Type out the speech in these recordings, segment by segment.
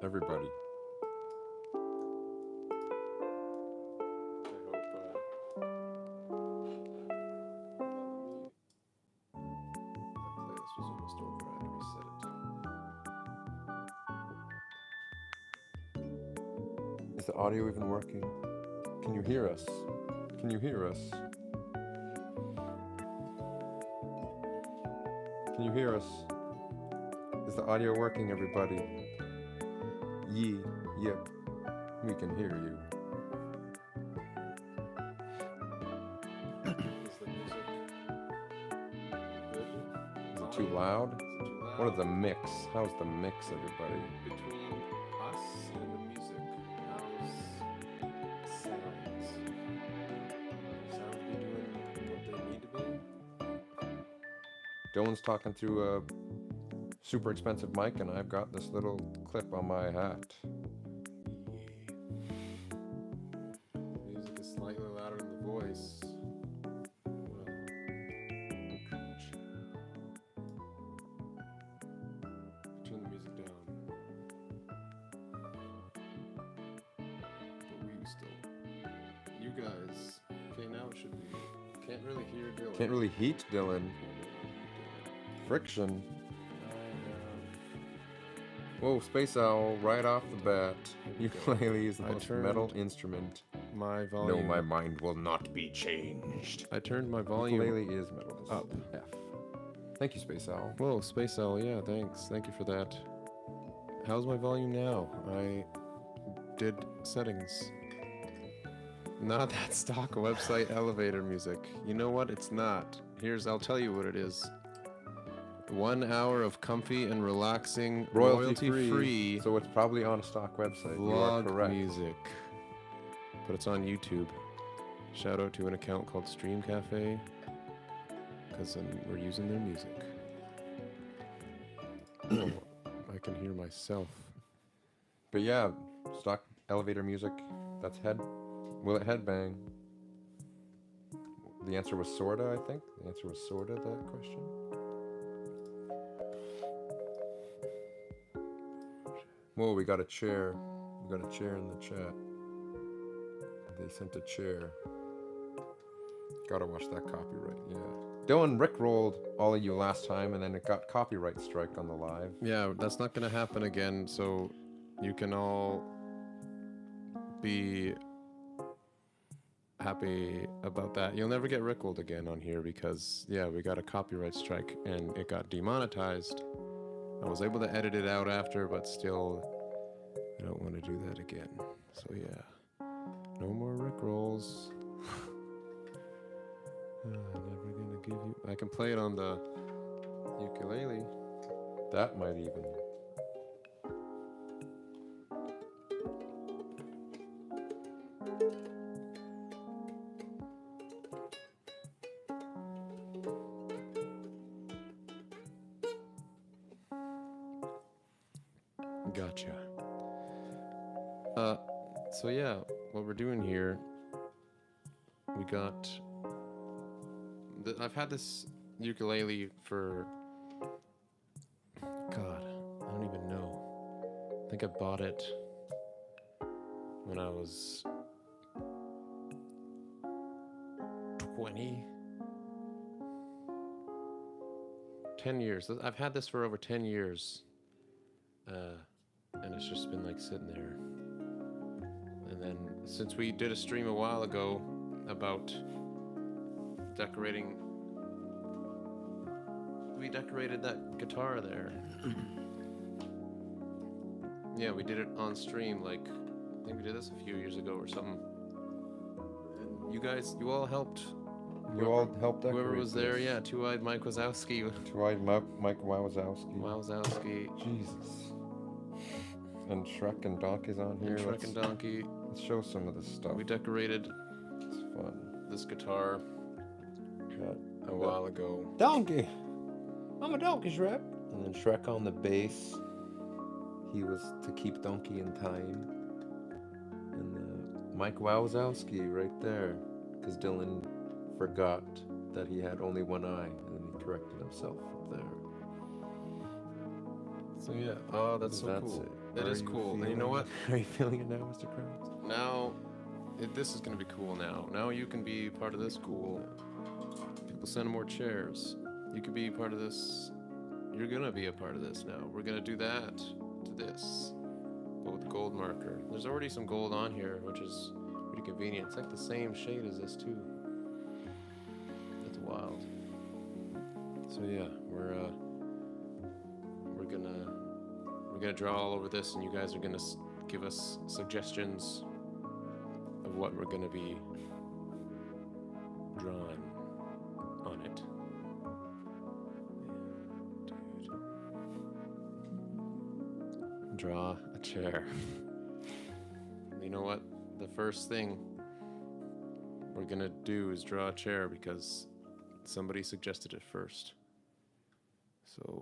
everybody. Playlist was almost over. I had to reset it. Is the audio even working? Can you hear us? Can you hear us? Can you hear us? Is the audio working, everybody? Yep, we can hear you. Is the music good? Is it too loud? Is it too loud? What is the mix? How's the mix, everybody? Between us and the music, how's sounds? Sounds be doing what they need to be? Dylan's talking through a super expensive mic, and I've got this little clip on my hat. Music is slightly louder than the voice. Well, turn the music down. But we still. You guys. Okay, now it should be. Can't really hear Dylan. Can't really heat Dylan. Friction. Whoa, Space Owl, right off the bat. Ukulele is the most metal instrument. My volume. No, my mind will not be changed. I turned my volume Ukulele is metal. up. F. Thank you, Space Owl. Whoa, Space Owl, yeah, thanks. Thank you for that. How's my volume now? I did settings. Not that stock website elevator music. You know what? It's not. I'll tell you what it is. 1 hour of comfy and relaxing, royalty free So it's probably on a stock website. You are vlog correct. music. But it's on YouTube. Shout out to an account called Stream Cafe, because we're using their music. Oh, I can hear myself. But yeah, stock elevator music. That's head. Will it headbang? The answer was sorta, I think. The answer was sorta that question. Whoa, we got a chair. We got a chair in the chat. They sent a chair. Gotta watch that copyright, yeah. Dylan rickrolled all of you last time, and then it got copyright strike on the live. Yeah, that's not gonna happen again, so you can all be happy about that. You'll never get rickrolled again on here because, yeah, we got a copyright strike and it got demonetized. I was able to edit it out after, but still, I don't want to do that again. So yeah, no more rickrolls. Never gonna give you. I can play it on the ukulele. That might even. Gotcha. So yeah, what we're doing here, we got. I've had this ukulele for. God, I don't even know. I think I bought it when I was 20. 10 years. I've had this for over 10 years. And it's just been like sitting there. And then since we did a stream a while ago about decorating, we decorated that guitar there. Yeah, we did it on stream, like, I think we did this a few years ago or something. And you all helped. You all helped decorate Whoever was there, this. yeah, Two-Eyed Mike Wazowski. Two-Eyed Mike Wazowski. Wazowski. Jesus. And Shrek and Donkey's on here. And Shrek and Donkey. Let's show some of this stuff. We decorated It's fun. this guitar Got a while ago. Donkey! I'm a donkey, Shrek! And then Shrek on the bass. He was to keep Donkey in time. And Mike Wazowski right there. Because Dylan forgot that he had only one eye. And then he corrected himself up there. So yeah, oh, that's so cool. It. It is cool. And you know what? Are you feeling it now, Mr. Krabs? Now, this is going to be cool now. Now you can be part of this cool. People send more chairs. You can be part of this. You're going to be a part of this now. We're going to do that to this, but with the gold marker. There's already some gold on here, which is pretty convenient. It's like the same shade as this too. That's wild. So yeah, we're gonna draw all over this, and you guys are gonna give us suggestions of what we're gonna be drawing on it. Yeah, dude. Draw a chair. You know what? The first thing we're gonna do is draw a chair because somebody suggested it first. So,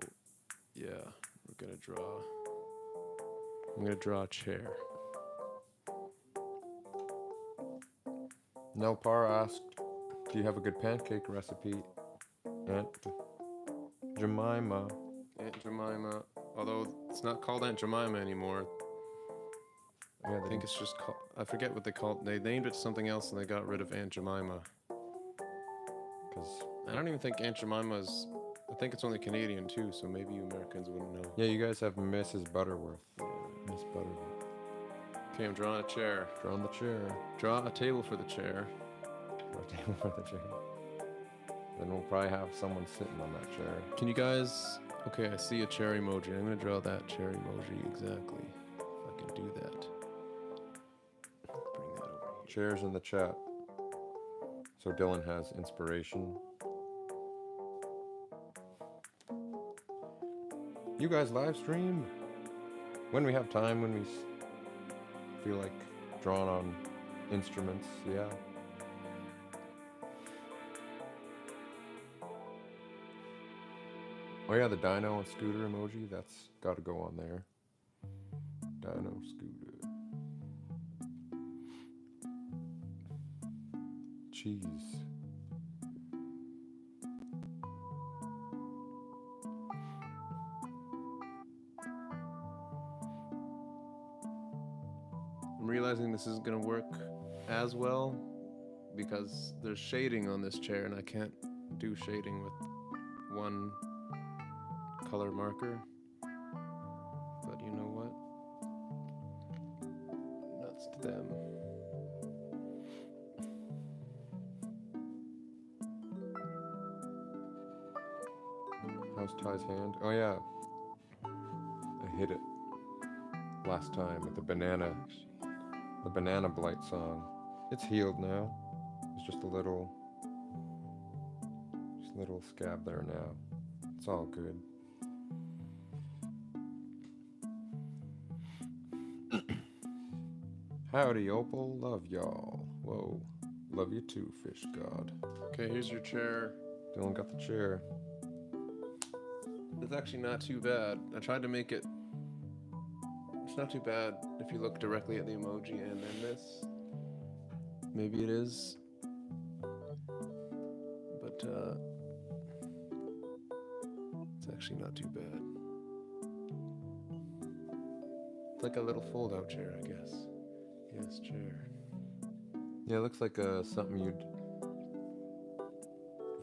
yeah, I'm gonna draw a chair. Nelpar asked, do you have a good pancake recipe? Aunt Jemima. Aunt Jemima, although it's not called Aunt Jemima anymore. Yeah, I think it's just called, I forget what they called, they named it something else and they got rid of Aunt Jemima. Because I don't even think Aunt Jemima's, I think it's only Canadian too, so maybe you Americans wouldn't know. yeah, you guys have Mrs. Butterworth. Yeah, Miss Butterworth. Okay, I'm drawing a chair. Drawing the chair. Draw a table for the chair. Draw a table for the chair. Then we'll probably have someone sitting on that chair. Can you guys, okay, I see a chair emoji. I'm gonna draw that chair emoji exactly. If I can do that. Bring that over here. Chairs in the chat. So Dylan has inspiration. You guys live stream when we have time, when we feel like drawing on instruments, yeah. Oh yeah, the dino and scooter emoji, that's got to go on there. Dino, scooter. Cheese. I'm realizing this isn't gonna work as well because there's shading on this chair and I can't do shading with one color marker. But you know what? Nuts to them. How's Ty's hand? Oh yeah. I hit it last time with the banana blight song. It's healed now. It's just a little scab there now. It's all good. Howdy, Opal. Love y'all. Whoa. Love you too, fish god. Okay, here's your chair. Dylan got the chair. It's actually not too bad. I tried to make it. It's not too bad if you look directly at the emoji and then this. Maybe it is. But it's actually not too bad. It's like a little fold-out chair, I guess. Yes, chair. Yeah, it looks like something you'd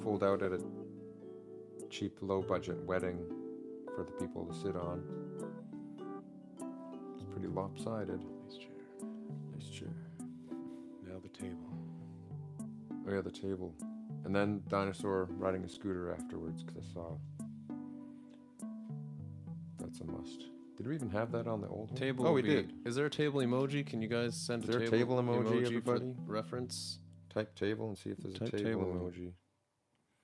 fold out at a cheap, low-budget wedding for the people to sit on. It's pretty lopsided. Nice chair. Nice chair. Now the table. Oh yeah, the table. And then dinosaur riding a scooter afterwards, because I saw. That's a must. Did we even have that on the old one? Table. Oh, we did. Is there a table emoji? Can you guys send Is there a a table emoji, everybody? for reference? Type table and see if there's Type a table table. emoji.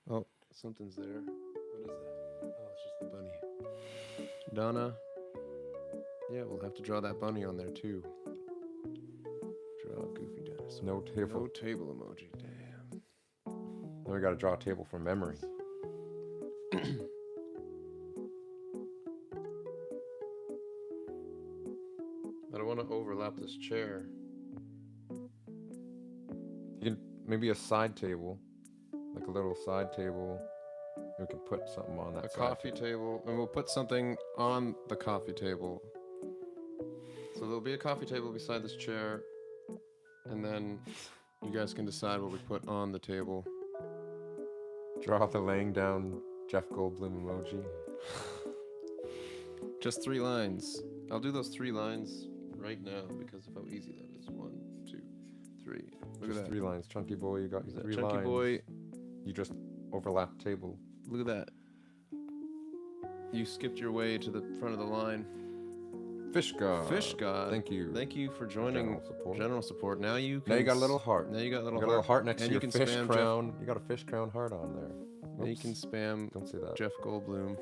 Oh, something's there. What is that? Oh, it's just the bunny. Donna. Yeah, we'll have to draw that bunny on there too. Draw a goofy dinosaur. No table. No table emoji. Damn. Then we got to draw a table from memory. I don't want to overlap this chair. You can maybe a side table, like a little side table. We can put something on that. A side coffee table, and we'll put something on the coffee table. So there'll be a coffee table beside this chair, and then you guys can decide what we put on the table. Draw the laying down Jeff Goldblum emoji. Just 3 lines. I'll do those 3 lines right now because of how easy that is. 1, 2, 3. Look Just at that. 3 lines. Chunky boy, you got your 3 Chunky lines. boy. You just overlapped table. Look at that. You skipped your way to the front of the line. Fish god. Fish god. Thank you. Thank you for joining General support. Now you can Now you got a little heart. Now you got a little You got a little heart next and to you your can fish spam crown. You got a fish crown heart on there. And you Oops. can spam Don't say that. Jeff Goldblum.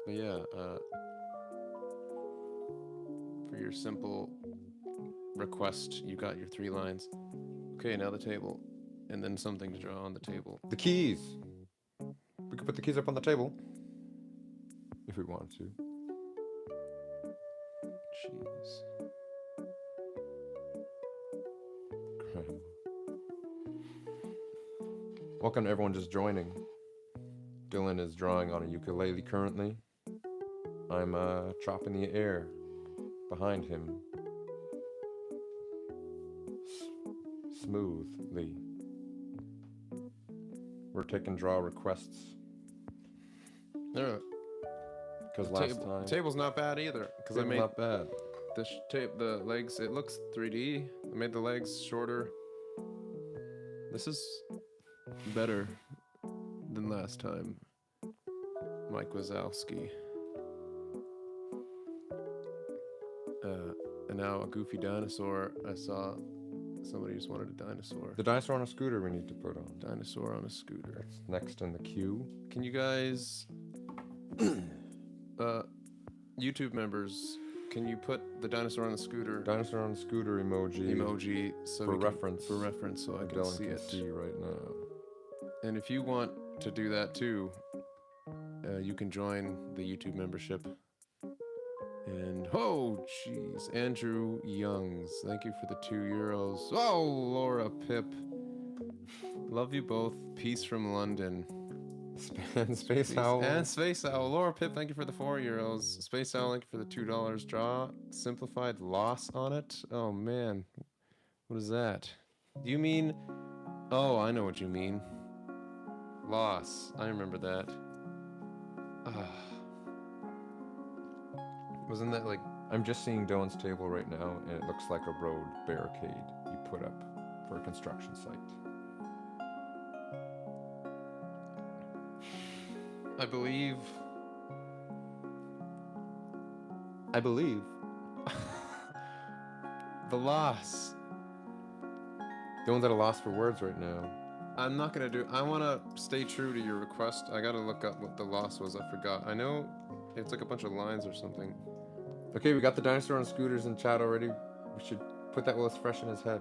But yeah, for your simple request, you got your 3 lines. Okay, now the table. And then something to draw on the table. The keys. We could put the keys up on the table. If we want to. Jeez. Welcome to everyone just joining. Dylan is drawing on a ukulele currently. I'm chopping the air behind him. Smoothly. We're taking draw requests. No, Because last time... table's not bad either. Because I table's made not bad. the legs, it looks 3D. I made the legs shorter. This is better than last time. Mike Wazowski. And now a goofy dinosaur. I saw somebody just wanted a dinosaur. The dinosaur on a scooter we need to put on. Dinosaur on a scooter. That's next in the queue. Can you guys, YouTube members, can you put the dinosaur on the scooter Dinosaur on a scooter emoji so for we can- reference. for reference so I can Dylan see can it. see right now. And if you want to do that too, you can join the YouTube membership. And oh jeez, Andrew Youngs, thank you for the €2. Oh, Laura Pip, love you both. Peace from London. Space Owl. And Space Owl. Laura Pip, thank you for the €4. Space Owl, thank you for the $2. Draw Simplified Loss on it. Oh man, what is that? Do you mean? Oh, I know what you mean. Loss. I remember that. Wasn't that like... I'm just seeing Dylan's table right now, and it looks like a road barricade you put up for a construction site. I believe. The loss. Dylan's at a loss for words right now. I'm not gonna do. I want to stay true to your request. I gotta look up what the loss was. I forgot. I know it's like a bunch of lines or something. Okay, we got the dinosaur on scooters in chat already. We should put that while it's fresh in his head.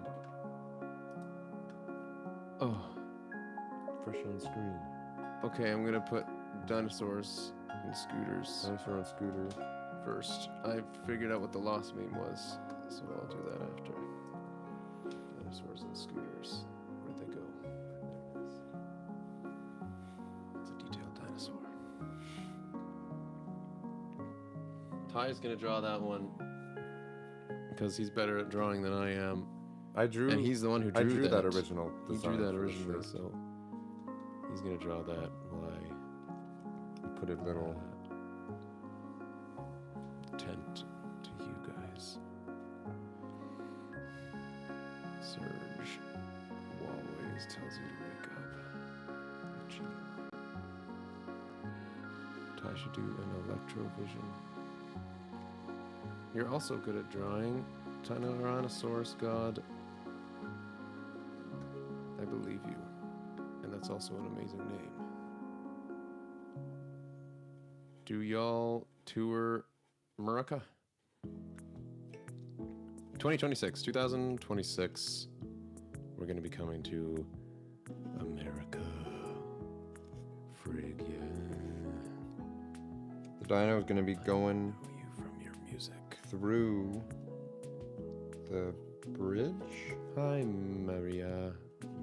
Oh. Fresh on screen. Okay, I'm gonna put dinosaurs and scooters Dinosaur on scooter. first. I figured out what the loss meme was, so I'll do that after. Dinosaurs and scooters. Where'd they go? There it is. It's a detailed dinosaur. Ty's gonna draw that one because he's better at drawing than I am. I drew. And he's the one who drew, I drew that original He design drew that for the originally, shirt. so he's gonna draw that while I Put a little. tent to you guys. Surge always tells you to wake up. Gee. Ty should do an electrovision. You're also good at drawing. Tyrannosaurus God. I believe you. And that's also an amazing name. Do y'all tour America? 2026. We're going to be coming to America. Frig, yeah. The dino is going to be going I know you from your music. through the bridge. Hi, Maria.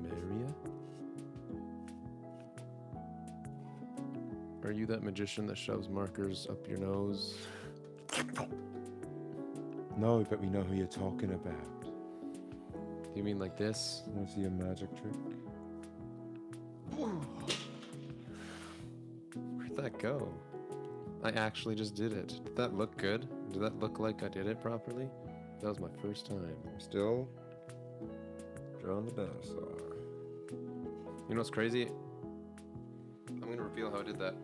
Maria? Are you that magician that shoves markers up your nose? No, but we know who you're talking about. You mean like this? Want to see a magic trick? Where'd that go? I actually just did it. Did that look good? Did that look like I did it properly? That was my first time. I'm still drawing the dinosaur. You know what's crazy? I'm gonna reveal how I did that.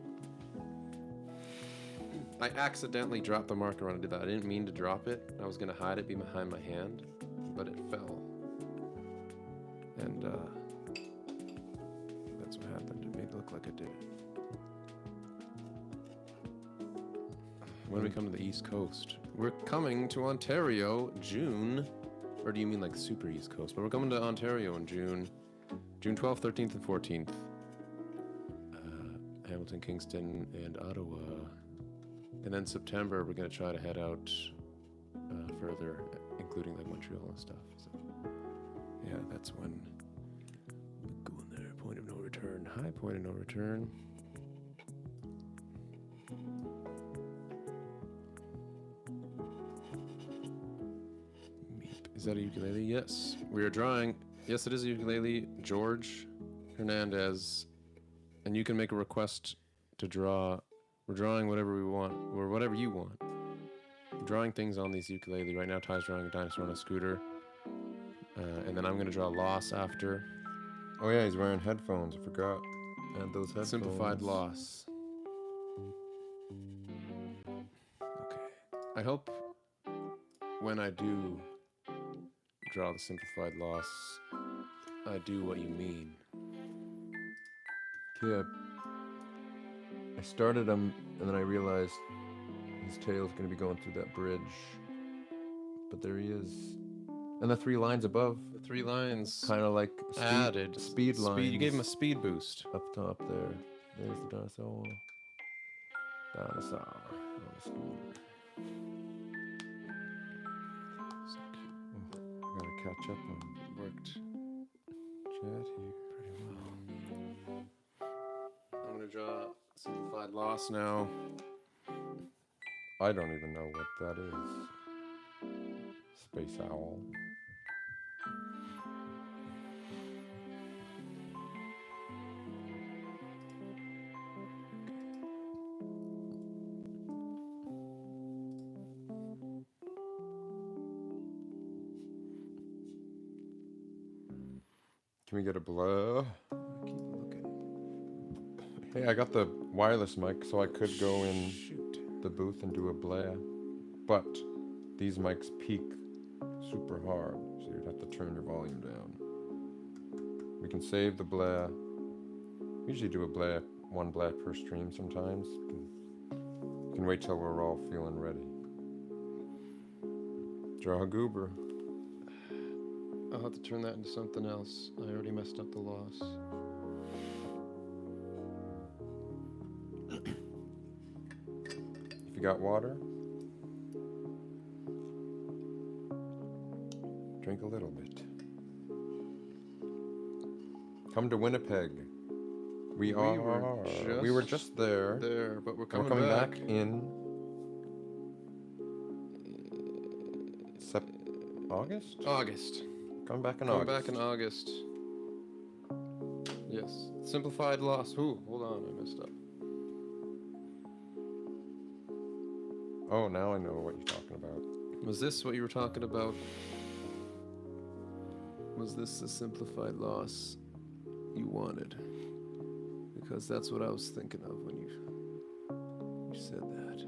I accidentally dropped the marker when I did that. I didn't mean to drop it. I was gonna hide it behind my hand, but it fell. And that's what happened. It made it look like I did it. When do we come to the East Coast? We're coming to Ontario June. Or do you mean like super East Coast? But we're coming to Ontario in June. June 12th, 13th, and 14th. Hamilton, Kingston, and Ottawa. And then September, we're going to try to head out further, including like Montreal and stuff. So, yeah, that's when we go in there. Point of no return. High point of no return. Is that a ukulele? Yes. We are drawing. Yes, it is a ukulele. George Hernandez. And you can make a request to draw. We're drawing whatever we want, or whatever you want. We're drawing things on these ukulele. Right now, Ty's drawing a dinosaur on a scooter. And then I'm going to draw Loss after. Oh yeah, he's wearing headphones. I forgot. And those headphones. Simplified Loss. Okay. I hope when I do draw the Simplified Loss, I do what you mean. Yeah. I started him, and then I realized his tail's going to be going through that bridge. But there he is. And the 3 lines above. The 3 lines Kind of like added. speed lines. You gave him a speed boost. Up top there. There's the dinosaur. Dinosaur on the scooter. So cute. I gotta catch up on It worked chat here. pretty well. I'm going to draw Simplified Loss now. I don't even know what that is. Space owl. Can we get a blur? Keep looking. Hey, I got the wireless mic, so I could go in Shoot. the booth and do a blare. But these mics peak super hard, so you'd have to turn your volume down. We can save the blare. We usually do a blare, 1 blare per stream sometimes. You can wait till we're all feeling ready. Draw a Goober. I'll have to turn that into something else. I already messed up the Loss. If you got water, drink a little bit. Come to Winnipeg. We were just there. But we're We're coming, coming back in August? August. Coming back in Come August. back in August. Yes. Simplified Loss. Ooh, hold on, I messed up. Oh, now I know what you're talking about. Was this what you were talking about? Was this the Simplified Loss you wanted? Because that's what I was thinking of when you said that.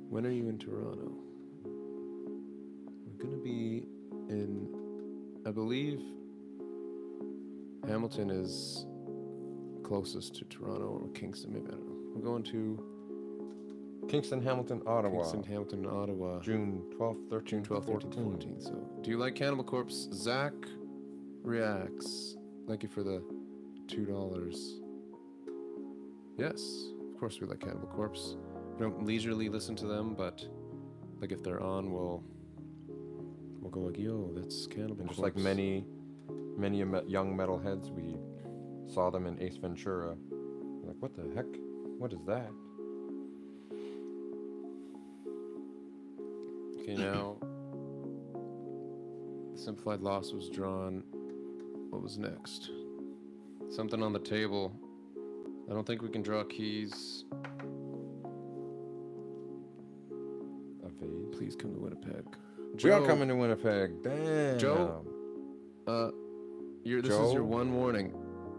When are you in Toronto? We're gonna be in, I believe, Hamilton is closest to Toronto, or Kingston, maybe, I don't know. We're going to Kingston, Hamilton, Ottawa. Kingston, Hamilton, and Ottawa. June 12th, 13th, June 12th, 13th, 14th. So, do you like Cannibal Corpse? Zach reacts. Thank you for the $2. Yes, of course we like Cannibal Corpse. We don't leisurely listen to them, but like if they're on, we'll go like, yo, that's Cannibal And Corpse. just like many young metalheads, we saw them in Ace Ventura. We're like, what the heck? What is that? Okay, now Simplified Loss was drawn. What was next? Something on the table. I don't think we can draw keys. A vase. Please come to Winnipeg. We are coming to Winnipeg. Damn. Joe, this is your one warning.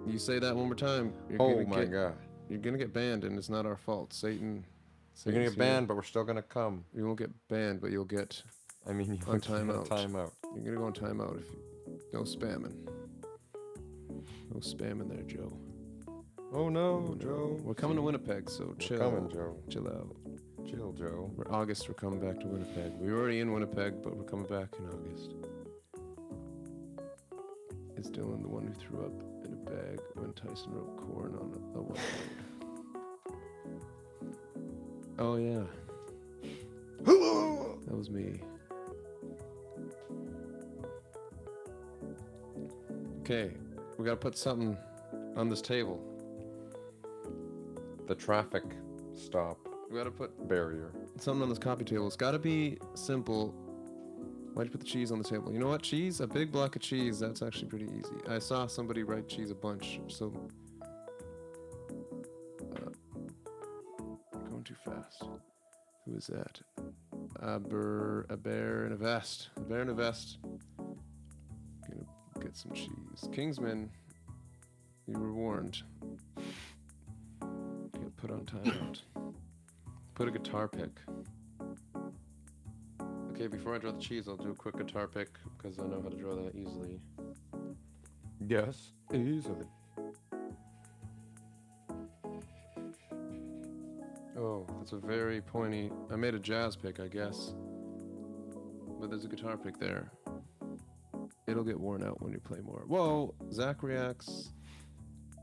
You say that one more time. Oh my God. You're gonna get banned, and it's not our fault. Satan. You're gonna get banned, but we're still gonna come. You won't get banned, but you'll get. I mean, you on timeout. Timeout. You're gonna go on timeout if you. No spamming. No spamming there, Joe. Oh no, Joe. We're coming to Winnipeg, so chill. We're coming, Joe. Chill out. Chill, Joe. We're August, we're coming back to Winnipeg. We were already in Winnipeg, but we're coming back in August. It's Dylan, the one who threw up in a bag when Tyson wrote corn on a whiteboard. Oh yeah. That was me. Okay, we gotta put something on this table. The traffic stop. We gotta put barrier. Something on this coffee table. It's gotta be simple. Why'd you put the cheese on the table? You know what? Cheese? A big block of cheese. That's actually pretty easy. I saw somebody write cheese a bunch, so... going too fast. Who is that? A bear in a vest. A bear in a vest. Gonna get some cheese. Kingsman, you were warned. Get put on timeout. Put a guitar pick. Okay, before I draw the cheese, I'll do a quick guitar pick because I know how to draw that easily. Yes, easily. Oh, that's a very pointy... I made a jazz pick, I guess. But there's a guitar pick there. It'll get worn out when you play more. Whoa! Zach reacts.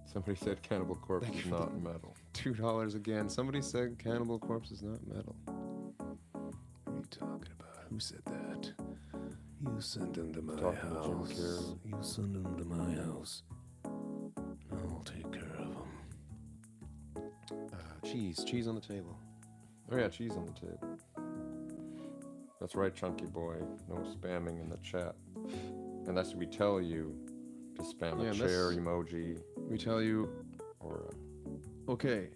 Somebody said Cannibal Corpse is not metal. $2 again. Somebody said Cannibal Corpse is not metal. What are you talking about? Who said that? You send him to my house. You send him to my house. I'll take care of him. Cheese on the table. Oh yeah, cheese on the table. That's right, chunky boy. No spamming in the chat. Unless we tell you to spam a chair emoji. We tell you... Or okay.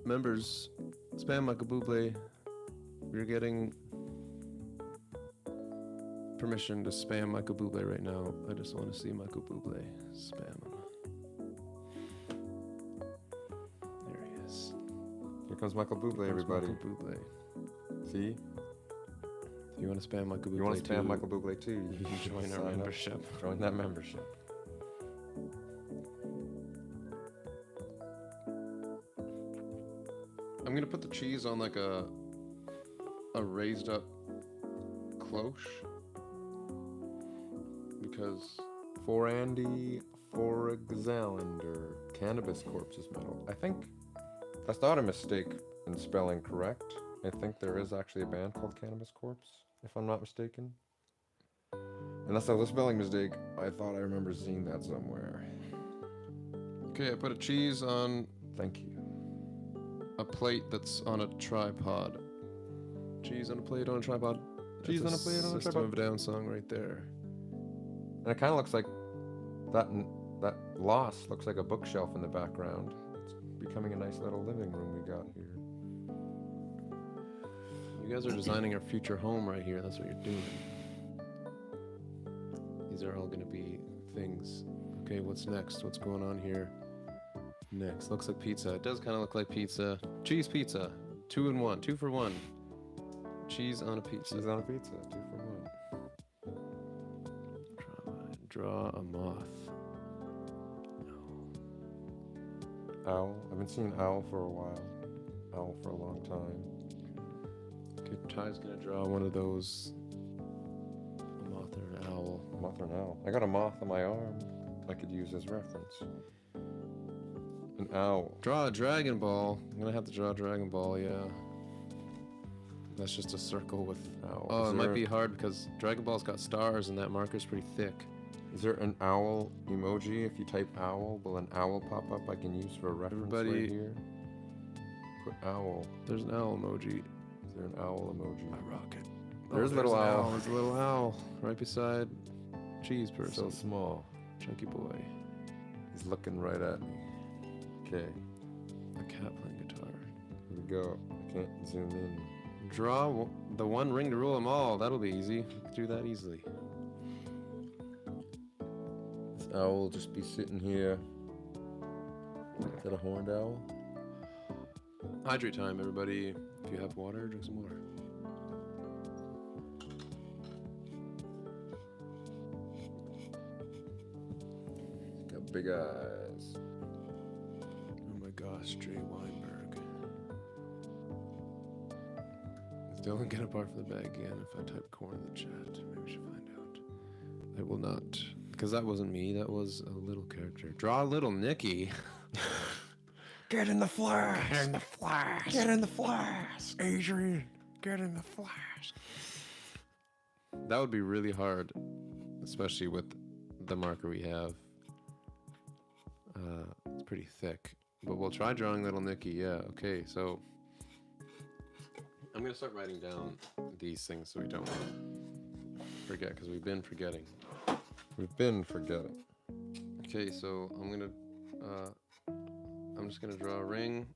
Members, spam Michael Bublé. You're getting permission to spam Michael Bublé right now. I just want to see Michael Bublé. Spam him. There he is. Here comes Michael Bublé, everybody. Michael Bublé. See? If you want to spam Michael Bublé, you want to spam Michael Bublé too? You can join our membership. Join that membership. I'm gonna put the cheese on like a raised up cloche because for Andy Forexalander, Cannabis Corpse is metal. I think that's not a mistake in spelling correct. I think there is actually a band called Cannabis Corpse, if I'm not mistaken. Unless that was a spelling mistake, I thought I remember seeing that somewhere. Okay, I put a cheese on... Thank you. A plate that's on a tripod. Cheese on a plate on a tripod. Cheese on a plate on a tripod. System of a Down song right there. And it kind of looks like that Loss looks like a bookshelf in the background. It's becoming a nice little living room we got here. You guys are designing our future home right here. That's what you're doing. These are all going to be things. Okay, what's next? What's going on here? Next, looks like pizza. It does kind of look like pizza. Cheese pizza. 2 in 1. 2 for 1. Cheese on a pizza. Cheese on a pizza. 2 for 1. Draw a moth. No. Owl. I've been seeing owl for a while. Owl for a long time. Okay, Ty's gonna draw one of those. A moth or an owl. A moth or an owl. I got a moth on my arm I could use as reference. An owl. Draw a Dragon Ball. I'm gonna have to draw a Dragon Ball, yeah. That's just a circle with... Owl. Oh, it might be hard because Dragon Ball's got stars and that marker's pretty thick. Is there an owl emoji? If you type owl, will an owl pop up I can use for a reference right here? Put owl. There's an owl emoji. Is there an owl emoji? My rocket. There's a little owl. There's a little owl right beside cheese person. So small. Chunky boy. He's looking right at me. Okay. A cat playing guitar. Here we go. I can't zoom in. Draw the one ring to rule them all. That'll be easy. Do that easily. This owl will just be sitting here. Is that a horned owl? Hydrate time, everybody. If you have water, drink some water. He's got big eyes. Oh my gosh, Jay Weinberg. Is Dylan get a bar for the bag again? If I type corn in the chat, maybe we should find out. I will not. Because that wasn't me, that was a little character. Draw a little Nikki. Get in the flash! Get in the flash! Get in the flash! Adrian, get in the flash! That would be really hard, especially with the marker we have. It's pretty thick, but we'll try drawing little Nikki. Yeah, okay, so I'm gonna start writing down these things so we don't forget, because we've been forgetting. We've been forgetting. Okay, so I'm just gonna draw a ring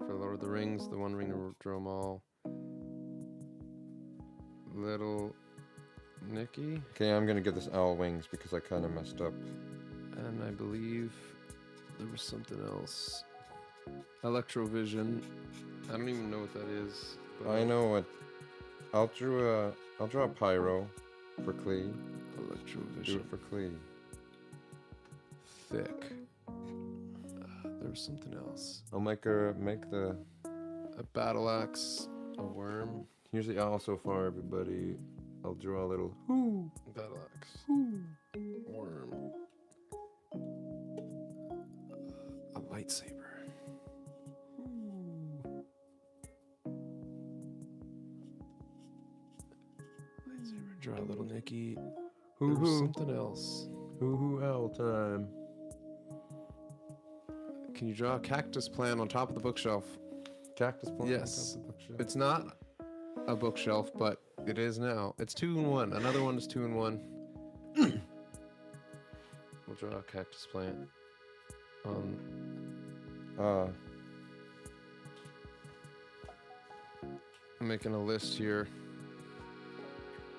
for Lord of the Rings, the one ring to draw them all. Little Nikki. Okay, I'm gonna give this owl wings because I kind of messed up. And I believe there was something else. Electrovision. I don't even know what that is. But I know what. I'll draw a pyro for Clee. Electrovision. Do it for Clee. Thick. There was something else. I'll make the. A battle axe. A worm. Here's the owl so far, everybody. I'll draw a little whoo. Battle axe. Whoo. Worm. A lightsaber. Lightsaber. Draw a little Nikki. Hoo hoo. Something else. Hoo hoo owl time. Can you draw a cactus plant on top of the bookshelf? Cactus plant? Yes. On top of the bookshelf? It's not a bookshelf, but it is now. It's 2 in 1. Another one is 2 in 1. We'll draw a cactus plant on. I'm making a list here.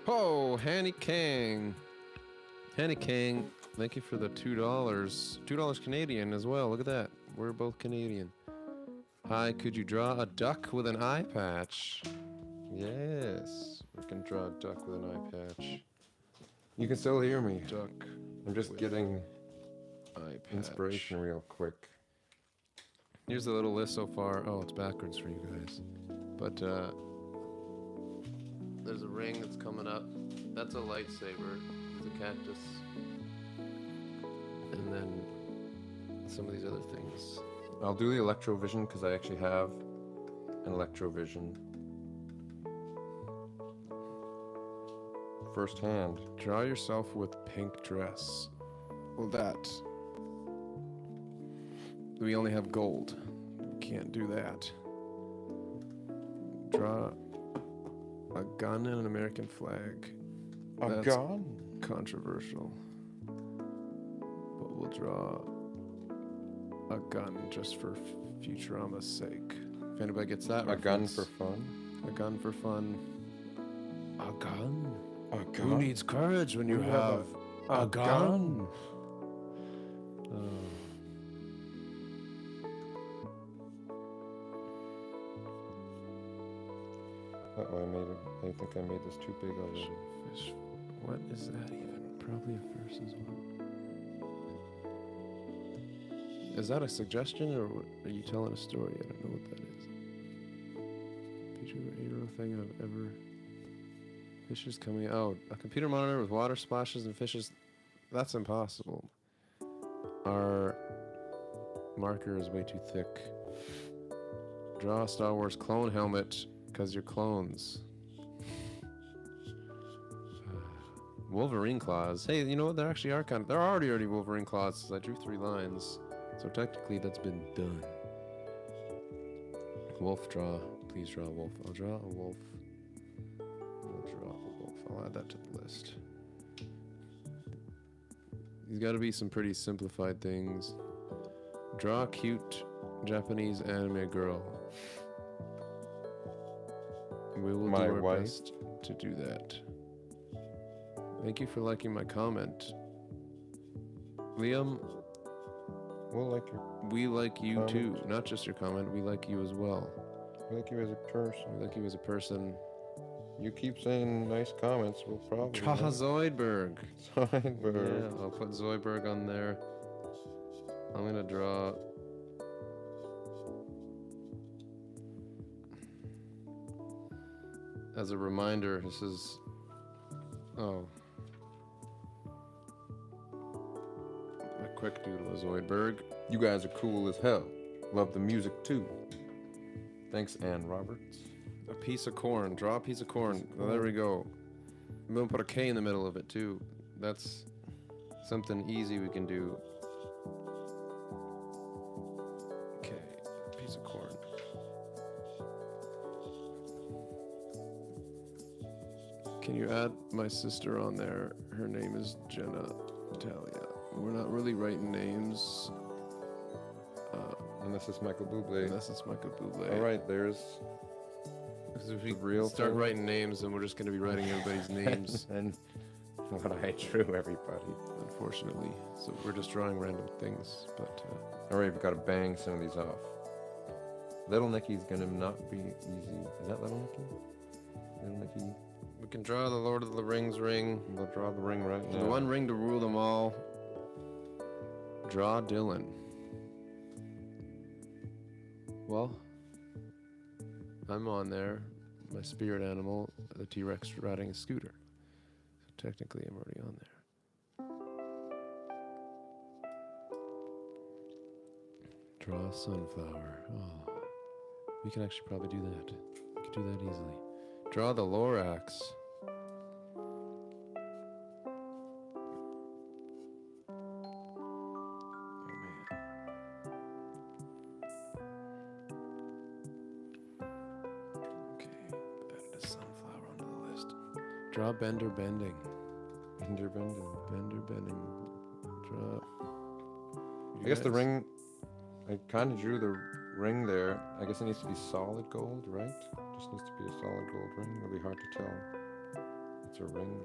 Oh, Hanny Kang. Hanny Kang, thank you for the $2. $2 Canadian as well. Look at that. We're both Canadian. Hi, could you draw a duck with an eye patch? Yes. We can draw a duck with an eye patch. You can still hear me. Duck. I'm just getting eye patch. inspiration real quick. Here's the little list so far. Oh, it's backwards for you guys. But there's a ring that's coming up. That's a lightsaber. It's a cactus. And then some of these other things. I'll do the electrovision because I actually have an electrovision firsthand. Draw yourself with pink dress. Well, that. We only have gold. We can't do that. Draw a gun and an American flag. A gun? Controversial. But we'll draw a gun just for Futurama's sake. If anybody gets that A gun reference. for fun? A gun for fun. A gun? A gun? Who needs courage when you have a gun? Uh-oh, I think I made this too big already. Fish. What is that even? Probably a versus one. Is that a suggestion or are you telling a story? I don't know what that is. Feature hero thing I've ever. Fishes coming out. A computer monitor with water splashes and fishes. That's impossible. Our marker is way too thick. Draw a Star Wars clone helmet because you're clones. Wolverine claws. Hey, you know what? There actually are there are already Wolverine claws. I drew 3 lines. So technically that's been done. Wolf draw. Please draw a wolf. I'll draw a wolf. Undroppable. I'll add that to the list. These got to be some pretty simplified things. Draw a cute Japanese anime girl. We will do our best to do that. Thank you for liking my comment. Liam, we like you comment. too. Not just your comment, we like you as well. We like you as a person. We like you as a person. You keep saying nice comments, we'll probably... Draw Zoidberg. Zoidberg. Yeah, I'll put Zoidberg on there. I'm gonna draw... As a reminder, this is... Oh. A quick doodle of Zoidberg. You guys are cool as hell. Love the music too. Thanks, Ann Roberts. A piece of corn. Draw a piece of corn. Oh, there we go. I'm gonna put a K in the middle of it too. That's something easy we can do. Okay, piece of corn. Can you add my sister on there? Her name is Jenna Talia. We're not really writing names. Unless it's Michael Bublé. Unless it's Michael Bublé. All right, there's... Because if we start writing names, then we're just going to be writing everybody's names. And what I drew, everybody. Unfortunately. So we're just drawing random things. But all right, we've got to bang some of these off. Little Nikki's going to not be easy. Is that Little Nicky? Little Nicky. We can draw the Lord of the Rings ring. We'll draw the ring right now. The one ring to rule them all. Draw Dylan. Well, I'm on there. My spirit animal, the T-Rex riding a scooter. So technically, I'm already on there. Draw a sunflower. Oh, we can actually probably do that. We could do that easily. Draw the Lorax. Draw Bender Bending. Bender Bending. Bender Bending. Draw. I guess the ring, I kind of drew the ring there. I guess it needs to be solid gold, right? Just needs to be a solid gold ring. It'll be hard to tell. It's a ring.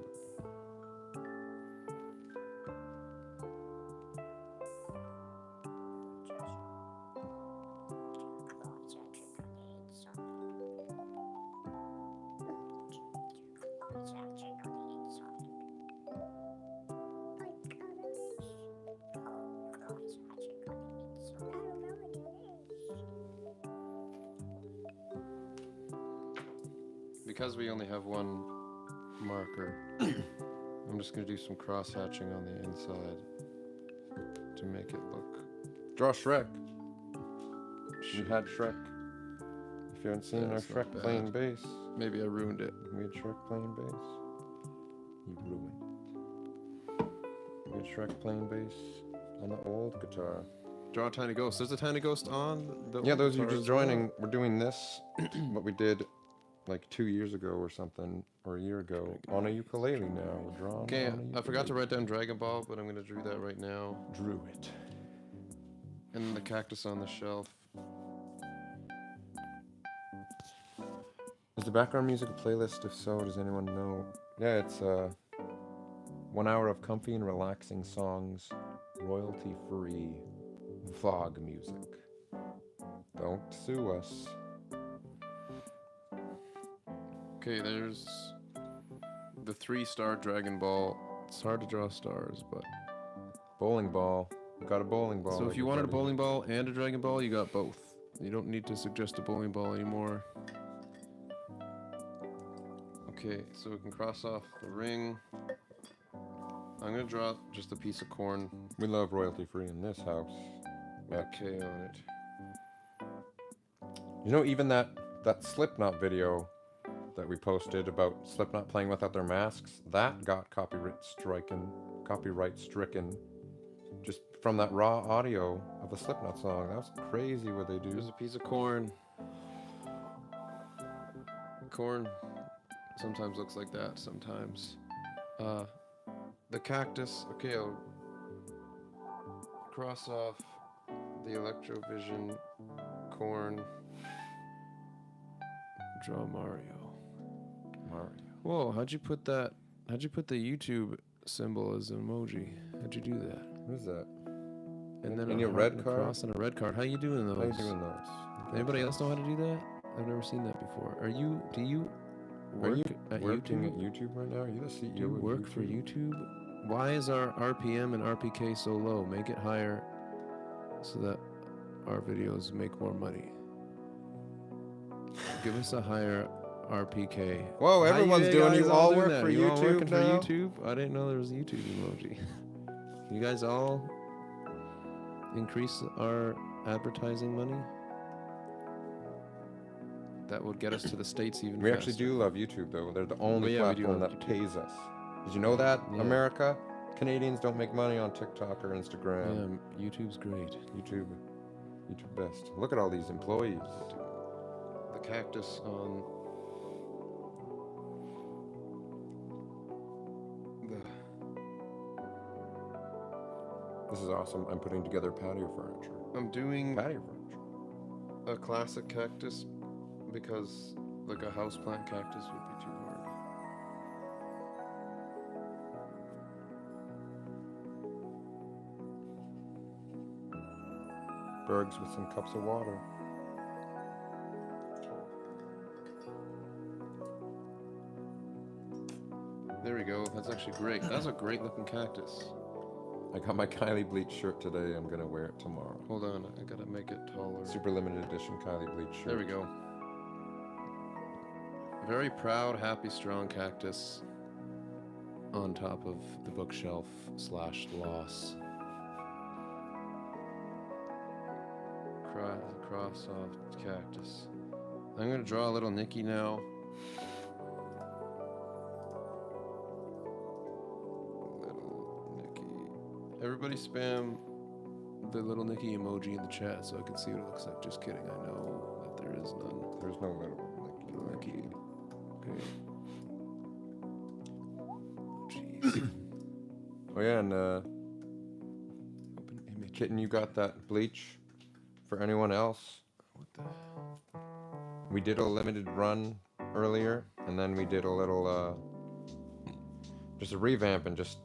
Because we only have one marker, I'm just going to do some cross-hatching on the inside to make it look... Draw Shrek. You had Shrek. If you haven't seen our Shrek playing bass. Maybe I ruined it. We had Shrek playing bass. You ruined. We had Shrek playing bass on the old guitar. Draw a tiny ghost. There's a tiny ghost on the... Yeah, those of you just joining, we're doing this, what we did like 2 years ago or something, or a year ago, on a ukulele now. We're drawing. Okay, I forgot to write down Dragon Ball, but I'm going to draw that right now. Drew it. And the cactus on the shelf. Is the background music a playlist? If so, does anyone know? Yeah, it's 1 hour of comfy and relaxing songs, royalty-free vlog music. Don't sue us. Okay, there's the 3-star Dragon Ball. It's hard to draw stars, but... Bowling ball. Got a bowling ball. So if you wanted a bowling ball and a Dragon Ball, you got both. You don't need to suggest a bowling ball anymore. Okay, so we can cross off the ring. I'm gonna draw just a piece of corn. We love royalty-free in this house. With a K on it. You know, even that Slipknot video that we posted about Slipknot playing without their masks, that got copyright stricken just from that raw audio of a Slipknot song. That was crazy what they do. Here's a piece of corn. Corn sometimes looks like that. Sometimes. The cactus. Okay, I'll cross off the Electrovision corn. Draw Mario. Whoa, how'd you put that? How'd you put the YouTube symbol as an emoji? How'd you do that? What is that? And then in a your heart red and a card? cross and a red card. How you doing those? How you doing those? Anybody else know how to do that? I've never seen that before. Do you Are work you at working YouTube? at YouTube right now? Are you the CEO Do you of work for YouTube? Why is our RPM and RPK so low? Make it higher so that our videos make more money. Give us a higher RPK. Whoa, everyone's doing. You all work for You all YouTube working for now? YouTube? I didn't know there was a YouTube emoji. You guys all increase our advertising money? That would get us to the States even We faster. actually do love YouTube, though. They're the only yeah, we do platform love that YouTube. pays us. Did you know that, Yeah. America? Canadians don't make money on TikTok or Instagram. Yeah, YouTube's great. YouTube best. Look at all these employees. The cactus on the... This is awesome. I'm putting together patio furniture. I'm doing Patio furniture. a classic cactus because like a houseplant cactus would be too hard. Bergs with some cups of water. There we go. That's actually great. That's a great looking cactus. I got my Kylie Bleach shirt today. I'm gonna wear it tomorrow. Hold on, I gotta make it taller. Super limited edition Kylie Bleach shirt. There we go. Very proud, happy, strong cactus on top of the bookshelf / loss. Cross off cactus. I'm gonna draw a little Nikki now. Little Nikki. Everybody spam the little Nikki emoji in the chat so I can see what it looks like. Just kidding, I know that there is none. There's no little Nikki. Okay. Jeez. Oh yeah, and Open image. Kitten, you got that bleach for anyone else? What the hell? We did a limited run earlier, and then we did a little just a revamp and just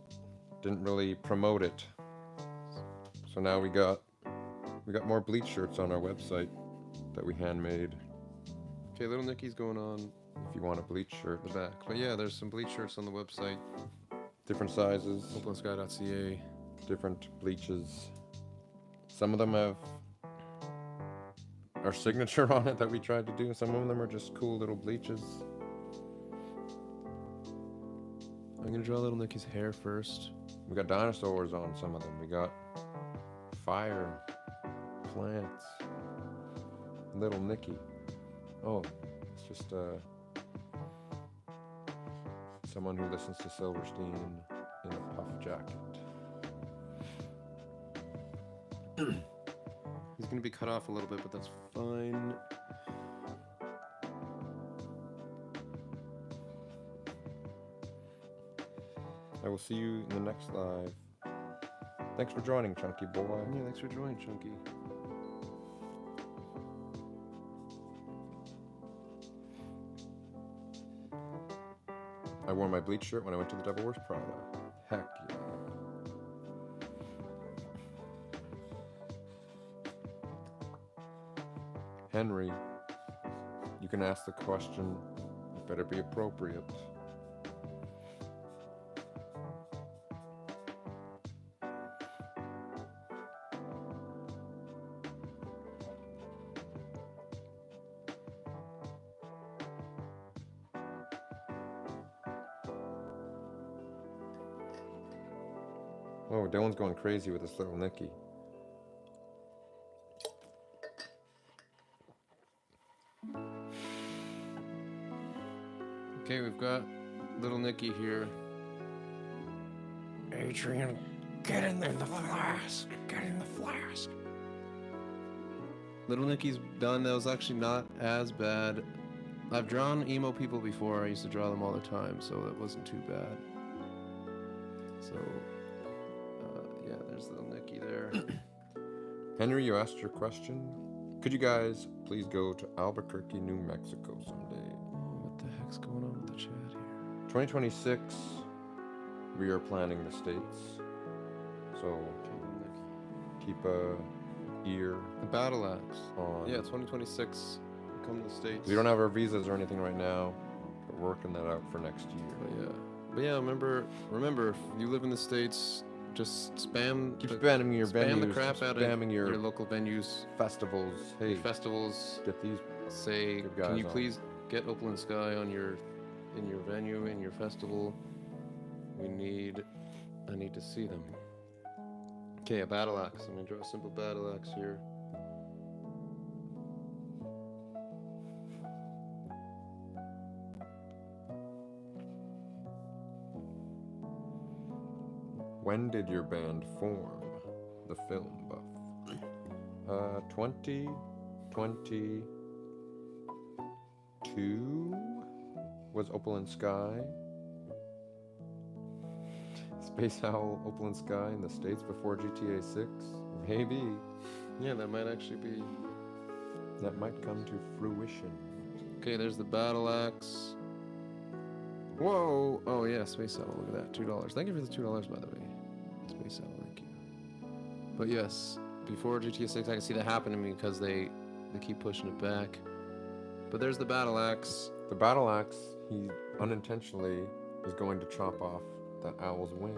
didn't really promote it. So now we got more bleach shirts on our website that we handmade. Okay, little Nikki's going on If you want a bleach shirt, the back. But yeah, there's some bleach shirts on the website. different sizes, hopelessguy.ca. different bleaches. Some of them have our signature on it that we tried to do. Some of them are just cool little bleaches. I'm gonna draw little Nikki's hair first. We got dinosaurs on some of them. We got fire, plants, little Nikki. Oh, it's just someone who listens to Silverstein in a puff jacket. He's gonna be cut off a little bit, but that's fine. I will see you in the next live. Thanks for joining, Chunky Boy. Yeah, thanks for joining, Chunky. I wore my bleach shirt when I went to the Devil Wears Prada. Heck yeah. Henry, you can ask the question. It better be appropriate. Oh, Dylan's going crazy with this little Nikki. Okay, we've got little Nikki here. Adrian, get in the flask. Get in the flask. Little Nikki's done. That was actually not as bad I've drawn emo people before. I used to draw them all the time, so that wasn't too bad. So, yeah, there's little Nikki there. Henry, you asked your question. Could you guys please go to Albuquerque, New Mexico someday? What the heck's going on with the chat here? 2026, we are planning the States. So keep a ear The Battle Axe. on. Yeah, 2026. Come to the States. We don't have our visas or anything right now. We're working that out for next year. But yeah, remember, if you live in the States, just spam. Keep spamming your venues. Spam the crap out of spamming your local venues. Festivals. Hey, festivals. get these. Say, good guys can you on. please get Opal and Sky on in your venue, in your festival? I need to see them. Okay, a battle axe. I'm gonna draw a simple battle axe here. When did your band form? The film buff. 2022 was Opal and Sky. Space Owl, Opal and Sky in the States before GTA 6? Maybe. Yeah, that might actually be. That might come to fruition. Okay, there's the battle axe. Whoa! Oh yeah, Space Owl. Look at that, $2. Thank you for the $2, by the way. Space Owl, thank you. But yes, before GTA 6, I can see that happening because they keep pushing it back. But there's the battle axe. The battle axe, he unintentionally is going to chop off the owl's wing.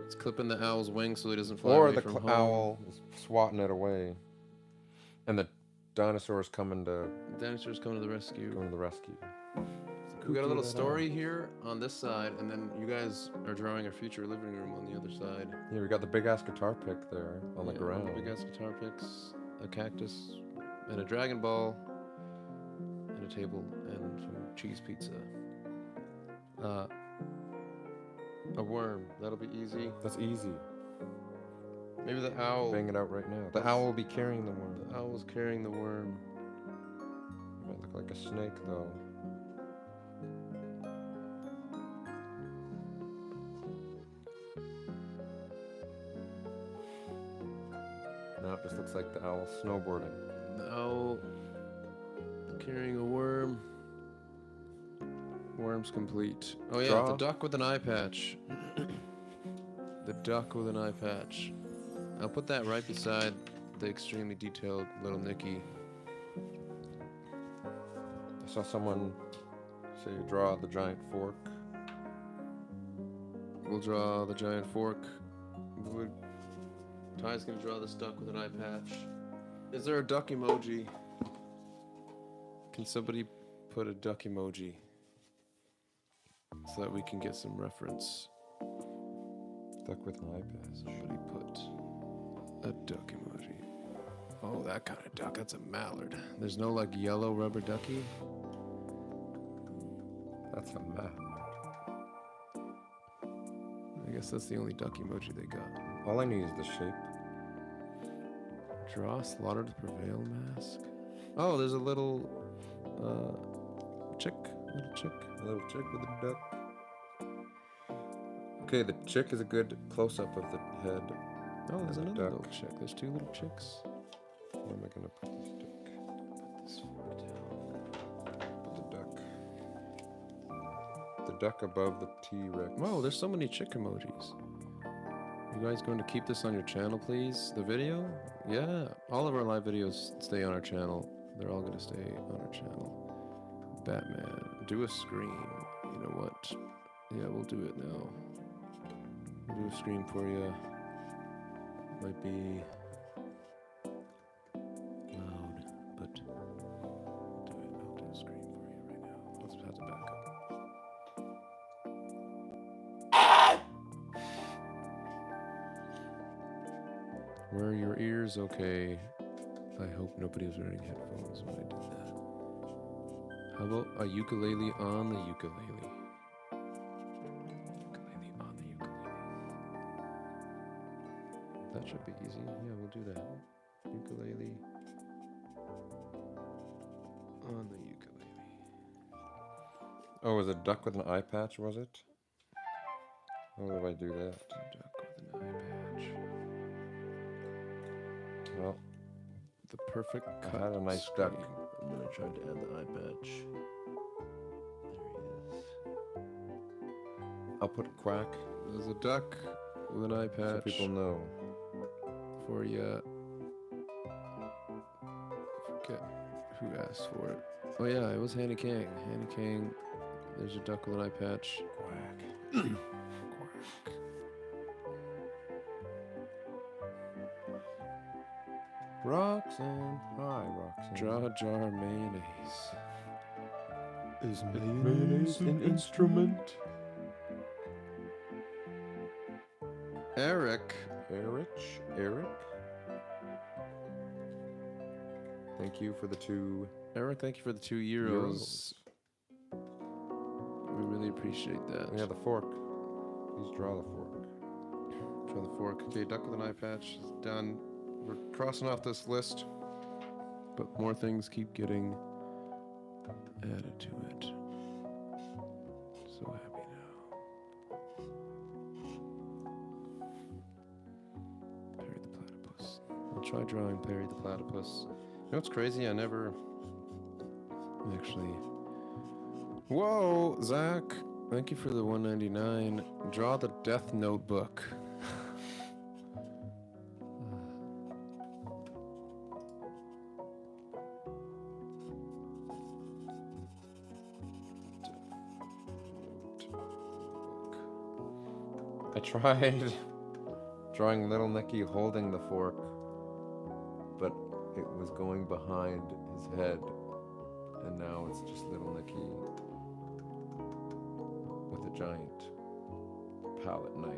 It's clipping the owl's wing so he doesn't fly Or away the from home. owl is swatting it away. And the dinosaur's coming to Dinosaurs coming to the rescue. going to the rescue. We got a little story here on this side, and then you guys are drawing our future living room on the other side. Yeah, we got the big ass guitar pick there on the ground. Big ass guitar picks, a cactus, and a Dragon Ball, and a table, and some cheese pizza. A worm. That'll be easy. That's easy. Maybe the owl. Bang it out right now. The owl will be carrying the worm. The owl's carrying the worm. It might look like a snake though. No, it just looks like the owl snowboarding. The owl carrying a worm. Worm's complete. Oh yeah, Draw. the duck with an eye patch. The duck with an eye patch. I'll put that right beside the extremely detailed little Nikki. I saw someone say draw the giant fork. We'll draw the giant fork. Ty's gonna draw this duck with an eye patch. Is there a duck emoji? Can somebody put a duck emoji so that we can get some reference? Duck with an eye patch. Somebody put a duck emoji. Oh, that kind of duck. That's a mallard. There's no like yellow rubber ducky. That's a map. I guess that's the only duck emoji they got. All I need is the shape. Draw Slaughter to Prevail mask. Oh, there's a little chick. Little chick. A little chick with a duck. Okay, the chick is a good close-up of the head. Oh, there's and the another duck. little chick. There's two little chicks. Where am I gonna put this duck? Put this fork down. Put the duck. The duck above the T-Rex. Whoa, there's so many chick emojis. You guys going to keep this on your channel, please? The video? Yeah, all of our live videos stay on our channel. They're all going to stay on our channel. Batman, do a screen. You know what? Yeah, we'll do it now. We'll do a screen for you. Might be loud, but we'll do it. I'll do a screen for you right now. Let's have to back up. Were your ears okay? I hope nobody was wearing headphones when I did that. How about a ukulele on the ukulele? Ukulele on the ukulele. That should be easy. Yeah, we'll do that. Ukulele on the ukulele. Oh, was it duck with an eye patch, was it? How do I do that? Duck with an eye patch. Well, The perfect I cut. had a nice screen. duck, and then I tried to add the eye patch. There he is. I'll put quack There's a duck with an eye patch. so people know. For you. Forget who asked for it. Oh yeah, it was Handy Kang. Handy Kang. There's a duck with an eye patch. Quack. Quack. Roxanne. Hi, Roxanne. Draw jar mayonnaise. Is mayonnaise an instrument? Eric. Eric. Thank you for the 2 Eric, thank you for the €2. We really appreciate that. Yeah, the fork. Please draw the fork. Draw the fork. Okay, duck with an eye patch is done. We're crossing off this list, but more things keep getting added to it. So happy now. Perry the Platypus. I'll try drawing Perry the Platypus. You know what's crazy? I never actually. Whoa, Zach! Thank you for the $1.99. Draw the Death Notebook. I tried drawing little Nikki holding the fork, but it was going behind his head, and now it's just little Nikki with a giant palette knife.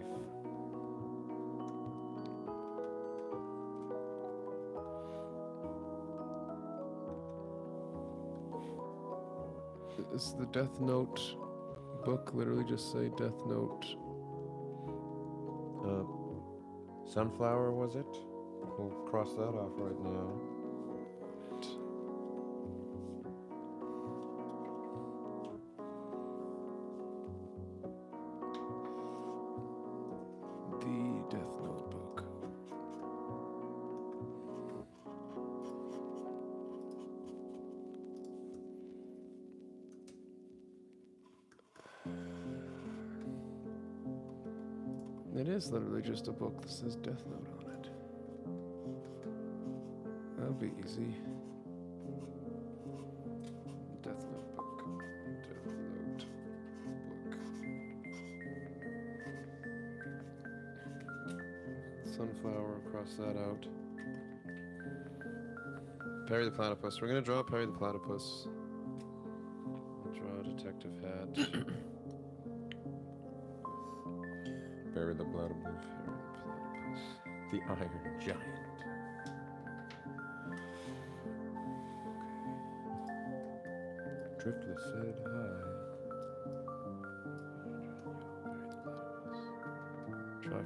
Is the Death Note book literally just say Death Note? Sunflower, was it? We'll cross that off right now. The Death Note book. It is literally just a book that says Death Note on it. That'll be easy. Death Note book. Death Note book. Sunflower, cross that out. Perry the Platypus. We're gonna draw Perry the Platypus. Draw a detective hat. Bury the platypus. The Iron Giant. Driftless said hi.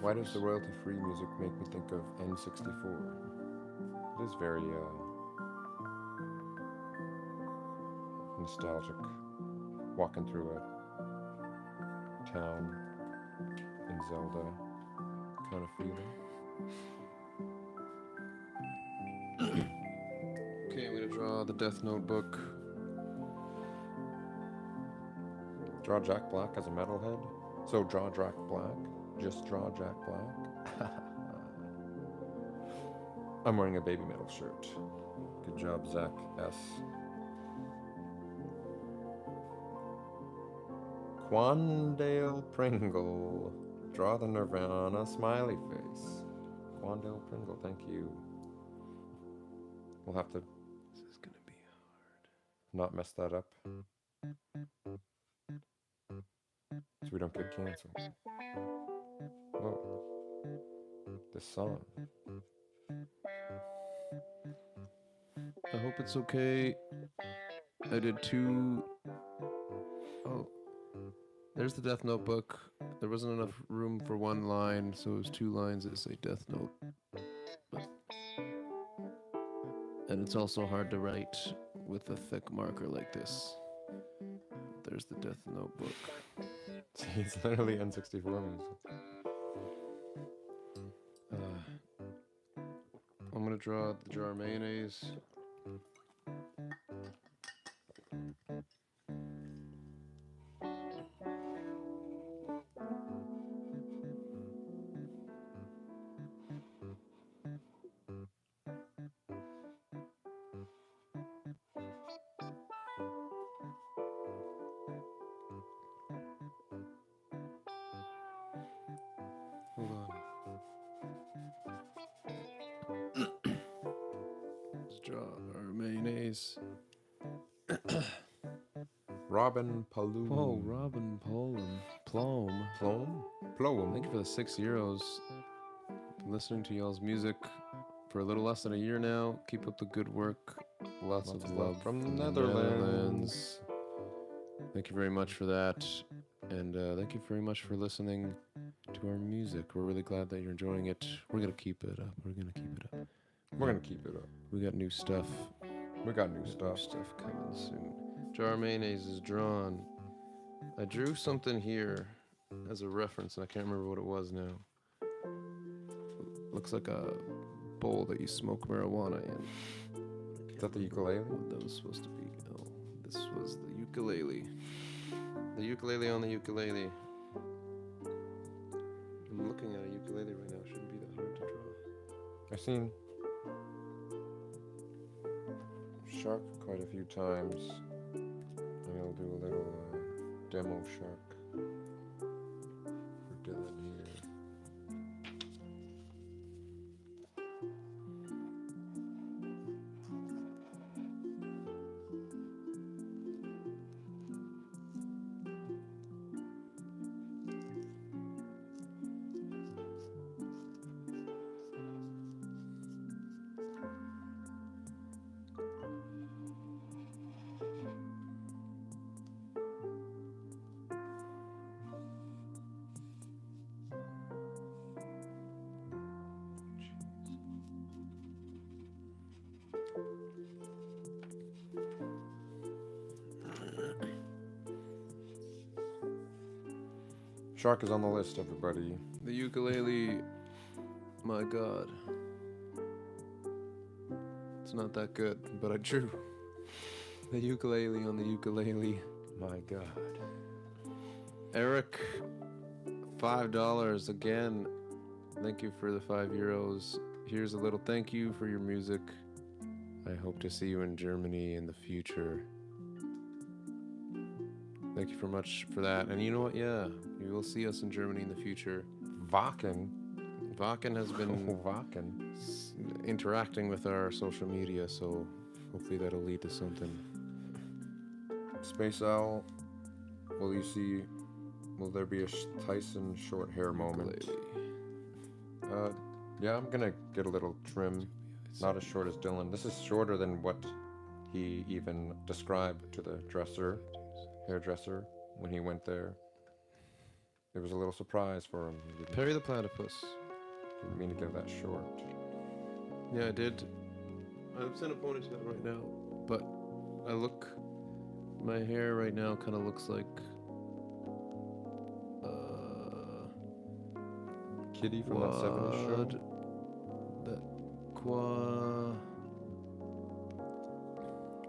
Why does the royalty-free music make me think of N64? It is very nostalgic. Walking through a town in Zelda kind of feeling. Okay, I'm gonna draw the Death Note book. Draw Jack Black as a metalhead? So draw Jack Black? Just draw Jack Black? I'm wearing a baby metal shirt. Good job, Zach S. Quandale Pringle. Draw the Nirvana smiley face. Quandale Pringle, thank you. We'll have to This is gonna be hard. not mess that up, so we don't get canceled. Whoa. This song. I hope it's okay. I did 2. Oh. There's the Death Note book. There wasn't enough room for 1 line, so it was 2 lines that say Death Note. And it's also hard to write with a thick marker like this. There's the Death Notebook. It's literally N64 music. I'm gonna draw the jar of mayonnaise. Hold on. Let's draw our mayonnaise. Robin Palou. Whoa, Robin Plom. Plom? Plom. Thank you for the €6. Been listening to y'all's music for a little less than a year now. Keep up the good work. Lots of love from the Netherlands. Thank you very much for that. And thank you very much for listening to our music. We're really glad that you're enjoying it. We're going to keep it up. We're going to keep it up. We're going to keep it up. We got new stuff. We got new stuff. New stuff coming soon. Jar of mayonnaise is drawn. I drew something here as a reference, and I can't remember what it was now. Looks like a bowl that you smoke marijuana in. Is that the ukulele? What that was supposed to be. Oh, this was the ukulele. The ukulele on the ukulele. I'm looking at a ukulele right now. It shouldn't be that hard to draw. I've seen Shark quite a few times. And I'll do a little demo Shark for Dylan here. Shark is on the list, everybody. The ukulele, my god. It's not that good, but I drew the ukulele on the ukulele. My God. Eric, $5 again. Thank you for the €5. Here's a little thank you for your music. I hope to see you in Germany in the future. Thank you very much for that. And you know what? Yeah, you will see us in Germany in the future. Vaken. Vaken has been Vaken. interacting with our social media, so hopefully that'll lead to something. Space Owl, will there be a Tyson short hair moment? Yeah, I'm gonna get a little trim. Not as short as Dylan. This is shorter than what he even described to the hairdresser, when he went there. It was a little surprise for him. Perry the Platypus. Didn't mean to get that short. Yeah, I did. I'm sending a ponytail right now, but my hair right now kind of looks like Kitty from that 70s show.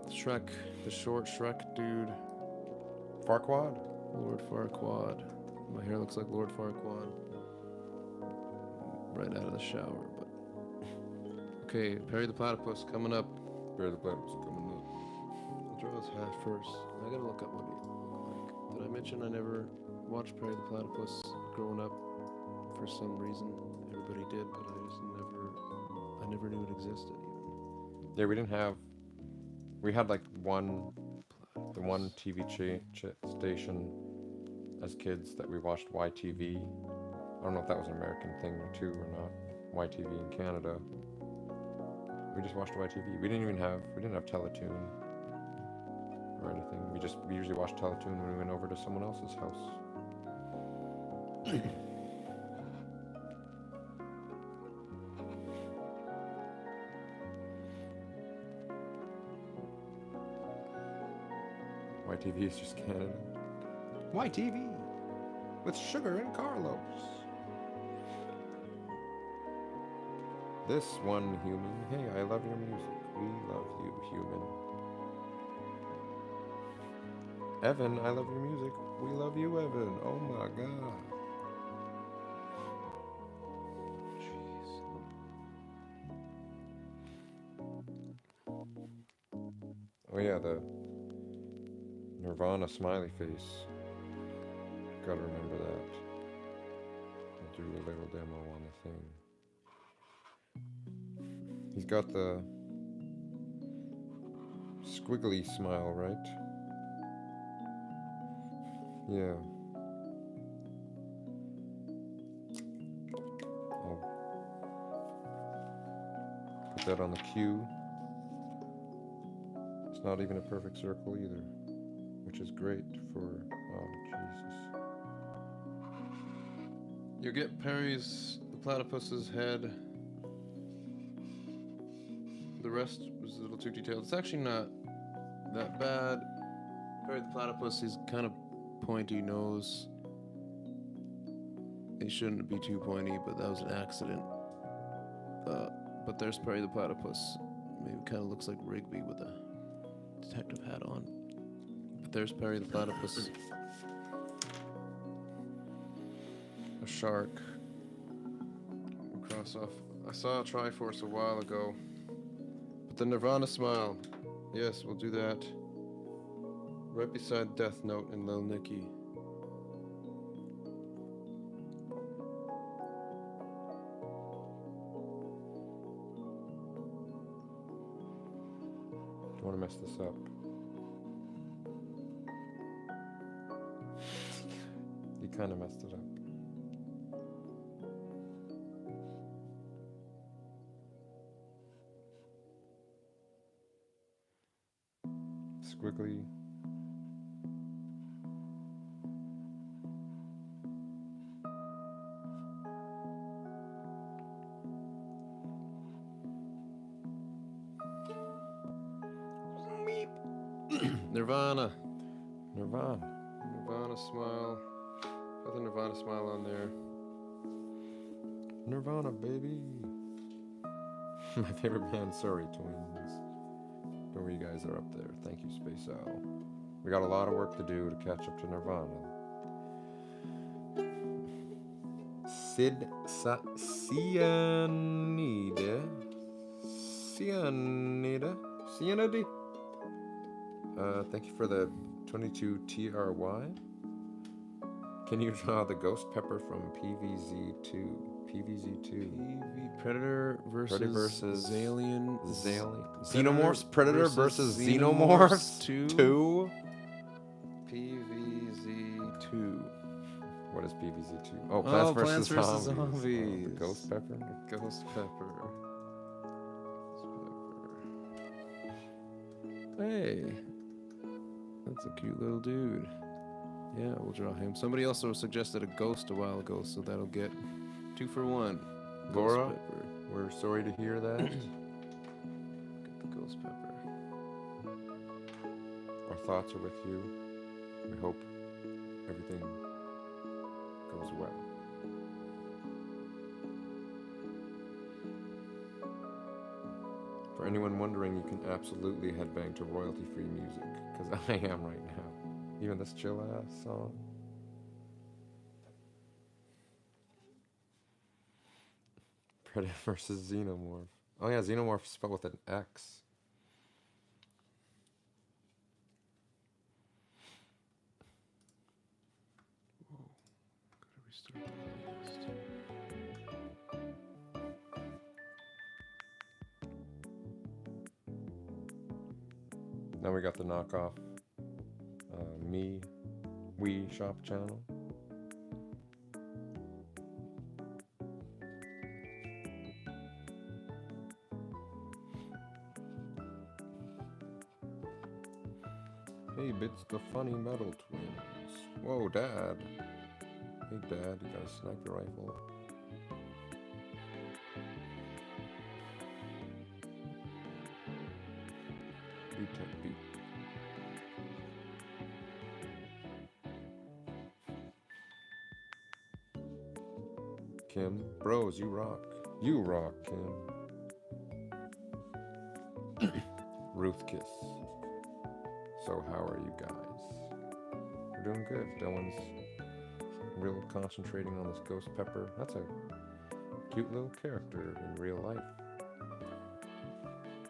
Shrek, the short Shrek dude. Farquaad? Lord Farquaad. My hair looks like Lord Farquaad. Right out of the shower, but... Okay, Perry the Platypus coming up. Perry the Platypus coming up. I'll draw his hat first. I gotta look up what he looked like. Did I mention I never watched Perry the Platypus growing up? For some reason, everybody did, but I never knew it existed even. Yeah, we had like the one TV station as kids that we watched YTV. I don't know if that was an American thing too or not. YTV in Canada. We just watched YTV. We didn't have Teletoon or anything. We usually watched Teletoon when we went over to someone else's house. YTV is just Canada. YTV with Sugar and Carlos. This one human. Hey, I love your music. We love you, human. Evan, I love your music. We love you, Evan. Oh my god. Jeez. Oh yeah, the Nirvana smiley face. Gotta remember that. I'll do a little demo on the thing. He's got the squiggly smile, right? Yeah. I'll put that on the cue. It's not even a perfect circle either, which is great for, oh Jesus. You get Perry's, the platypus's head. The rest was a little too detailed. It's actually not that bad. Perry the platypus, he's kind of pointy nose. It shouldn't be too pointy, but that was an accident. But there's Perry the platypus. Maybe kind of looks like Rigby with a detective hat on. But there's Perry the platypus. A shark. We'll cross off. I saw a Triforce a while ago. But the Nirvana smile. Yes, we'll do that. Right beside Death Note and Lil Nikki. Don't want to mess this up. You kind of messed it up. Squiggly. Nirvana. Nirvana smile. Got the Nirvana smile on there. Nirvana, baby. My favorite band, sorry, twins. Know where you guys are up there. Thank you, Space Owl. We got a lot of work to do to catch up to Nirvana. Cyanide. Thank you for the 22 TRY. Can you draw the ghost pepper from PVZ2? Predator versus Alien. Xenomorphs. Predator versus Xenomorphs 2. PVZ2. What is PVZ2? Oh, Plants vs. Zombies. Oh, ghost pepper. Ghost pepper. Hey, that's a cute little dude. Yeah, we'll draw him. Somebody also suggested a ghost a while ago, so that'll get 2 for 1. Laura, we're sorry to hear that. Get the ghost pepper. Our thoughts are with you. We hope everything goes well. For anyone wondering, you can absolutely headbang to royalty-free music, because I am right now. Even this chill-ass song. Predator versus Xenomorph. Oh yeah, Xenomorph is spelled with an X. Whoa. Gotta restart the playlist. Now we got the knockoff We Shop channel. Hey, Bits the Funny Metal Twins. Whoa, Dad. Hey, Dad, you got a sniper rifle? Beat. Kim. Bros, you rock. You rock, Kim. Ruth Kiss. So how are you guys? We're doing good. Dylan's real concentrating on this ghost pepper. That's a cute little character in real life.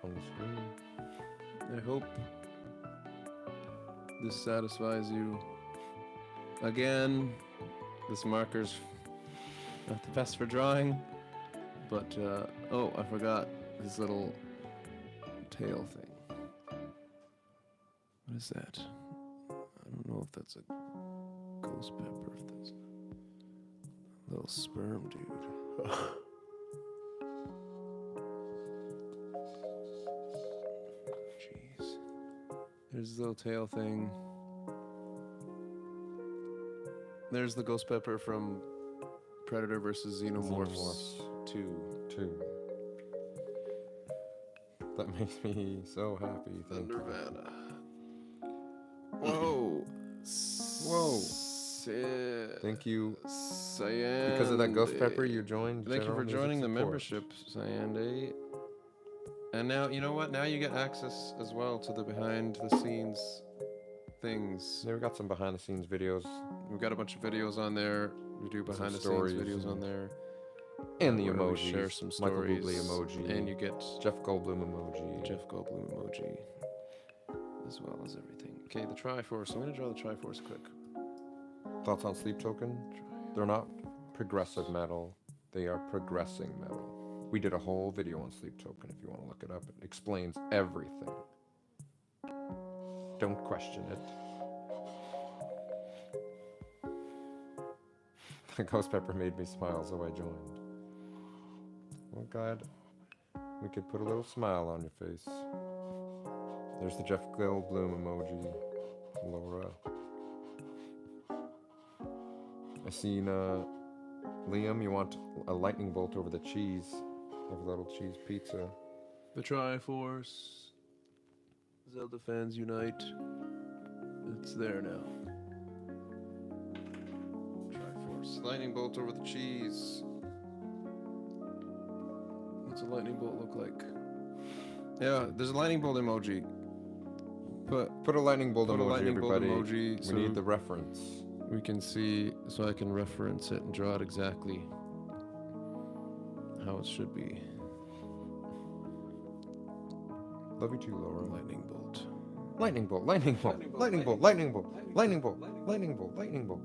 On the screen. I hope this satisfies you. Again, this marker's not the best for drawing, but oh, I forgot this little tail thing. What is that? I don't know if that's a ghost pepper, if that's a little sperm dude. Jeez. There's this little tail thing. There's the ghost pepper from Predator vs. Xenomorphs 2. That makes me so happy. Thank you. Nirvana. Whoa. Whoa. Thank you. Cyan. Because of that ghost pepper, you joined. Thank you General for Music joining the Support. membership, Cyande. And now, you know what? Now you get access as well to the behind the scenes things. Yeah, we got some behind the scenes videos. We've got a bunch of videos on there. We do behind the scenes videos on there. And the where we emojis. share some Michael stories. Bublé emoji. And you get Jeff Goldblum emoji. Jeff Goldblum emoji. As well as everything. Okay, the Triforce. I'm going to draw the Triforce quick. Thoughts on Sleep Token? They're not progressive metal. They are progressing metal. We did a whole video on Sleep Token if you want to look it up. It explains everything. Don't question it. The ghost pepper made me smile, so I joined. Well, God, we could put a little smile on your face. There's the Jeff Goldblum emoji, Laura. I seen, Liam, you want a lightning bolt over the cheese, over the little cheese pizza. The Triforce. Zelda fans unite. It's there now. Triforce. Lightning bolt over the cheese. What's a lightning bolt look like? Yeah, there's a lightning bolt emoji. Put a lightning bolt Put a emoji, lightning bolt everybody. emoji We so need the reference. we can see, so I can reference it and draw it exactly how it should be. Love you too, Laura. Lightning bolt. Lightning bolt, lightning bolt, lightning bolt, lightning bolt, lightning bolt, lightning bolt, lightning bolt.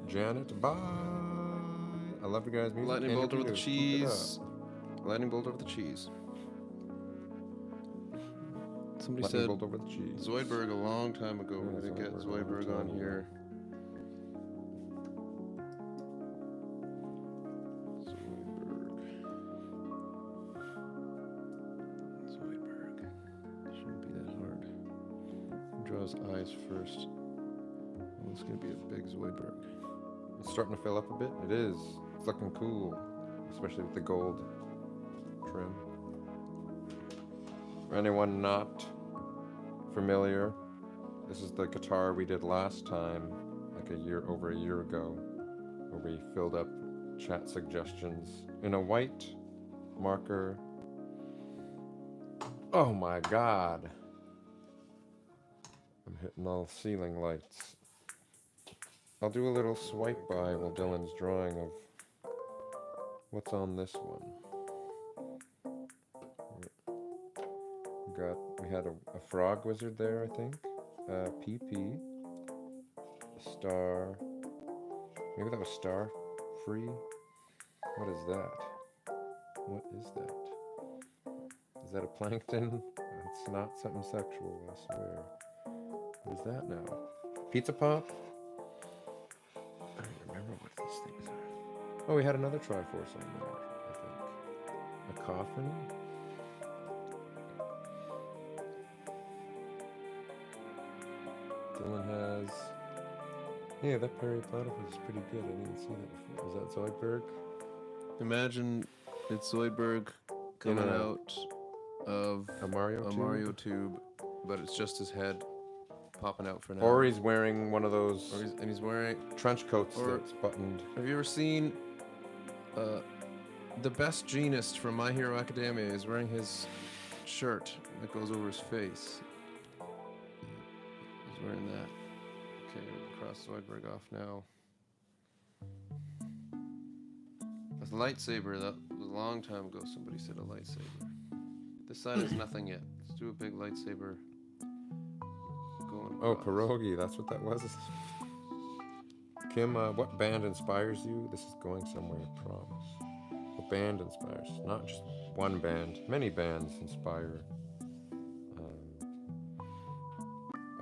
Janet, bye. I love you guys' music. Lightning and bolt your over the videos. Keep it cheese. Lightning bolt over the cheese. Somebody up. Lightning said bolt over the cheese. Zoidberg a long time ago. Yeah, We're gonna get Zoidberg a long Zoidberg on time here. Zoidberg. Shouldn't be that hard. Draw his eyes first. Well, it's gonna be a big Zoidberg. It's starting to fill up a bit. It is. It's looking cool, especially with the gold trim. For anyone not familiar, this is the guitar we did last time, like over a year ago, where we filled up chat suggestions in a white marker. Oh my God. I'm hitting all ceiling lights. I'll do a little swipe by while Dylan's drawing of what's on this one. We had a frog wizard there, I think. PP. Star. Maybe that was star free. What is that? What is that? Is that a plankton? It's not something sexual, I swear. What is that now? Pizza pop? I don't remember what these things are. Oh, we had another Triforce on there, I think. A coffin? Someone has. Yeah, that Perry Platypus is pretty good. I didn't see that before. Is that Zoidberg? Imagine it's Zoidberg In coming out of a Mario a tube? Mario tube, but it's just his head popping out for now. Or he's wearing one of those and he's wearing trench coats or- that's buttoned. Have you ever seen the best genist from My Hero Academia is wearing his shirt that goes over his face? He's wearing that. Okay, we'll cross Zoidberg off now. A lightsaber, that was a long time ago somebody said a lightsaber. This side has nothing yet. Let's do a big lightsaber going Oh, across. pierogi, that's what that was. Kim, what band inspires you? This is going somewhere, I promise. What band inspires? Not just one band. Many bands inspire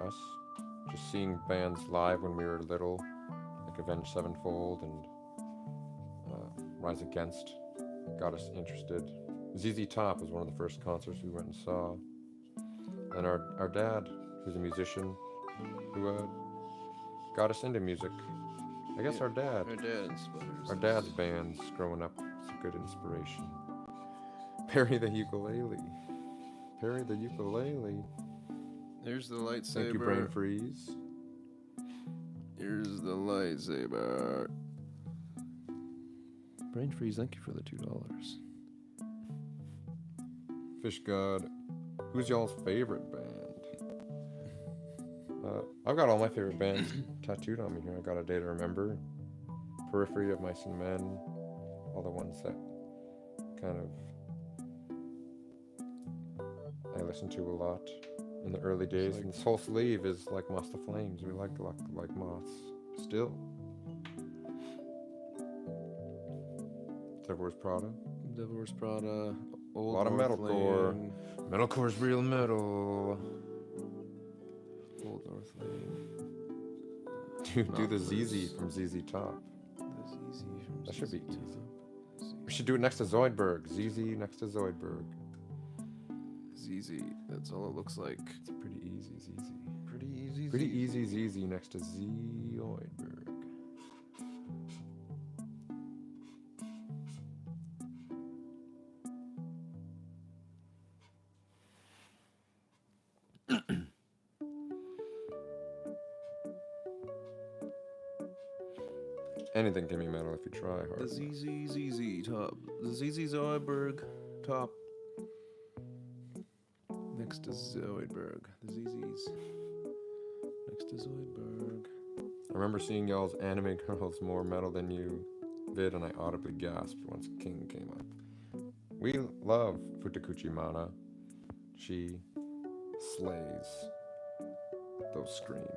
us. Just seeing bands live when we were little, like Avenged Sevenfold and Rise Against, got us interested. ZZ Top was one of the first concerts we went and saw. And our dad, who's a musician, who got us into music. I guess our dad. Our dad's bands growing up is a good inspiration. Perry the ukulele. Perry the ukulele. There's the lightsaber. Thank you, Brain Freeze. Here's the lightsaber. Brain Freeze, thank you for the $2. Fish God. Who's y'all's favorite band? I've got all my favorite bands tattooed on me here. I got A Day to Remember, Periphery of Mice and Men, all the ones that kind of I listened to a lot in the early days. And this whole sleeve is like Moss to Flames. We like Moths still. Devil Wears Prada. Devil Wears Prada. A lot of metalcore. Metalcore's real metal. Old North Lane. Do the ZZ from ZZ Top. The ZZ from That should be ZZ easy. Top. We should do it next to Zoidberg. ZZ next to Zoidberg. ZZ, that's all it looks like. It's pretty easy, ZZ. Pretty easy. Pretty easy, ZZ next to Zoidberg. Anything can be metal if you try hard. The ZZ top. The ZZ Zoidberg top. Next to Zoidberg. The ZZ's. Next to Zoidberg. I remember seeing y'all's Anime Girls More Metal Than You vid, and I audibly gasped once King came up. We love Futakuchi Mana. She slays those screams.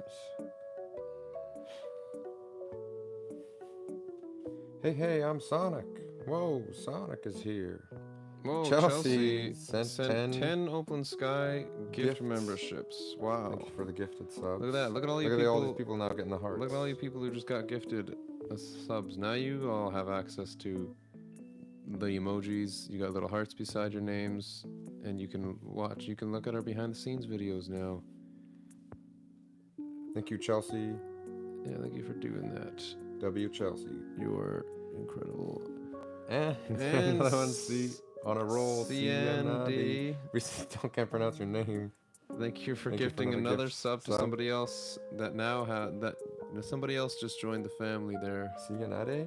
Hey, I'm Sonic. Whoa, Sonic is here. Whoa, Chelsea sent sent 10 Open Sky gift gifts. memberships. Wow. Thank you for the gifted subs. Look at that. Look at all you Look people. at all these people now getting the hearts. Look at all you people who just got gifted subs. Now you all have access to the emojis. You got little hearts beside your names, and you can watch. You can look at our behind the scenes videos now. Thank you, Chelsea. Yeah, thank you for doing that. W. Chelsea. You're incredible. And another one, C. On a roll. CND. We still can't pronounce your name. Thank you for Thank you for gifting another another gift sub to sub. somebody else that now somebody else just joined the family there. Cyanide?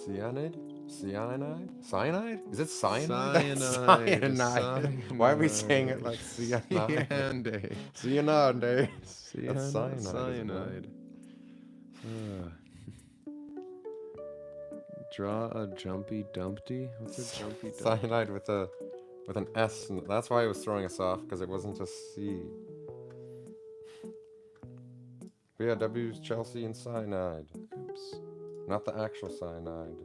Cyanide? Cyanide? Cyanide? Is it cyanide? That's Cyanide. cyanide. Why are we saying it like cyanide? Cyanide. Cyanide. That's cyanide. Cyanide. Draw a jumpy dumpty? What's a jumpy dumpty? Cyanide with an S. And that's why it was throwing us off, because it wasn't a C. But yeah, W's Chelsea and cyanide. Oops. Not the actual cyanide.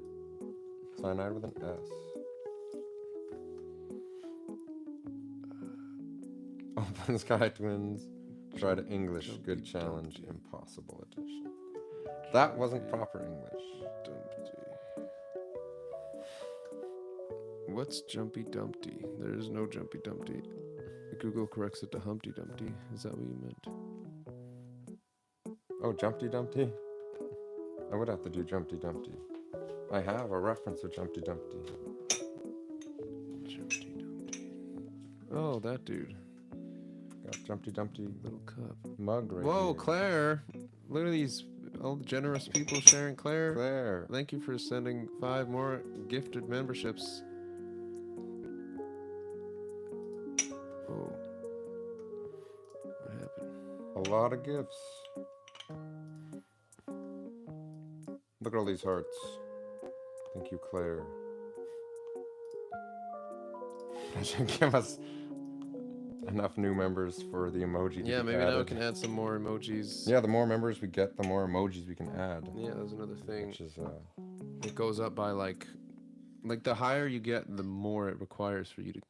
Cyanide with an S. Open Sky Twins. Try to English. Good challenge. Impossible edition. That wasn't proper English. Dumpty. What's Jumpy Dumpty? There is no Jumpy Dumpty. Google corrects it to Humpty Dumpty. Is that what you meant? Oh, Jumpty Dumpty? I would have to do Jumpty Dumpty. I have a reference of Jumpty Dumpty. Jumpty Dumpty. Oh, that dude. Got Jumpty Dumpty Little cup. mug right Whoa, here. Claire! Look at these all the generous people sharing. Claire. Thank you for sending 5 more gifted memberships. Oh. What happened? A lot of gifts. Look at all these hearts. Thank you, Claire. That should give us enough new members for the emoji to Yeah, be maybe added. now we can add some more emojis. Yeah, the more members we get, the more emojis we can add. Yeah, that's another thing. Which is, It goes up by like the higher you get, the more it requires for you to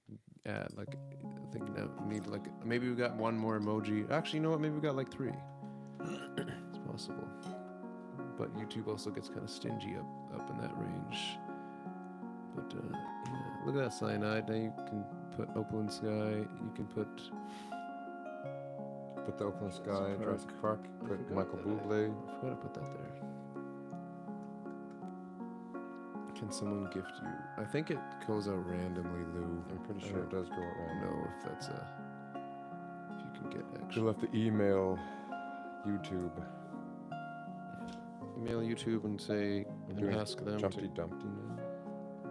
add. Like, I think now we need like, maybe we got 1 more emoji. Actually, you know what? Maybe we got like 3. It's possible. But YouTube also gets kind of stingy up in that range. But yeah, look at that cyanide. Now you can put Opaline Sky. You can put the Open Sky, Jurassic Park, put Michael Bublé. I forgot to put that there. Can someone gift you? I think it goes out randomly, Lou. I'm pretty sure it does go I around. don't know if that's if you can get extra. You'll have to email YouTube. Email YouTube and say I'm and doing ask them Jumpty to Dumpty now.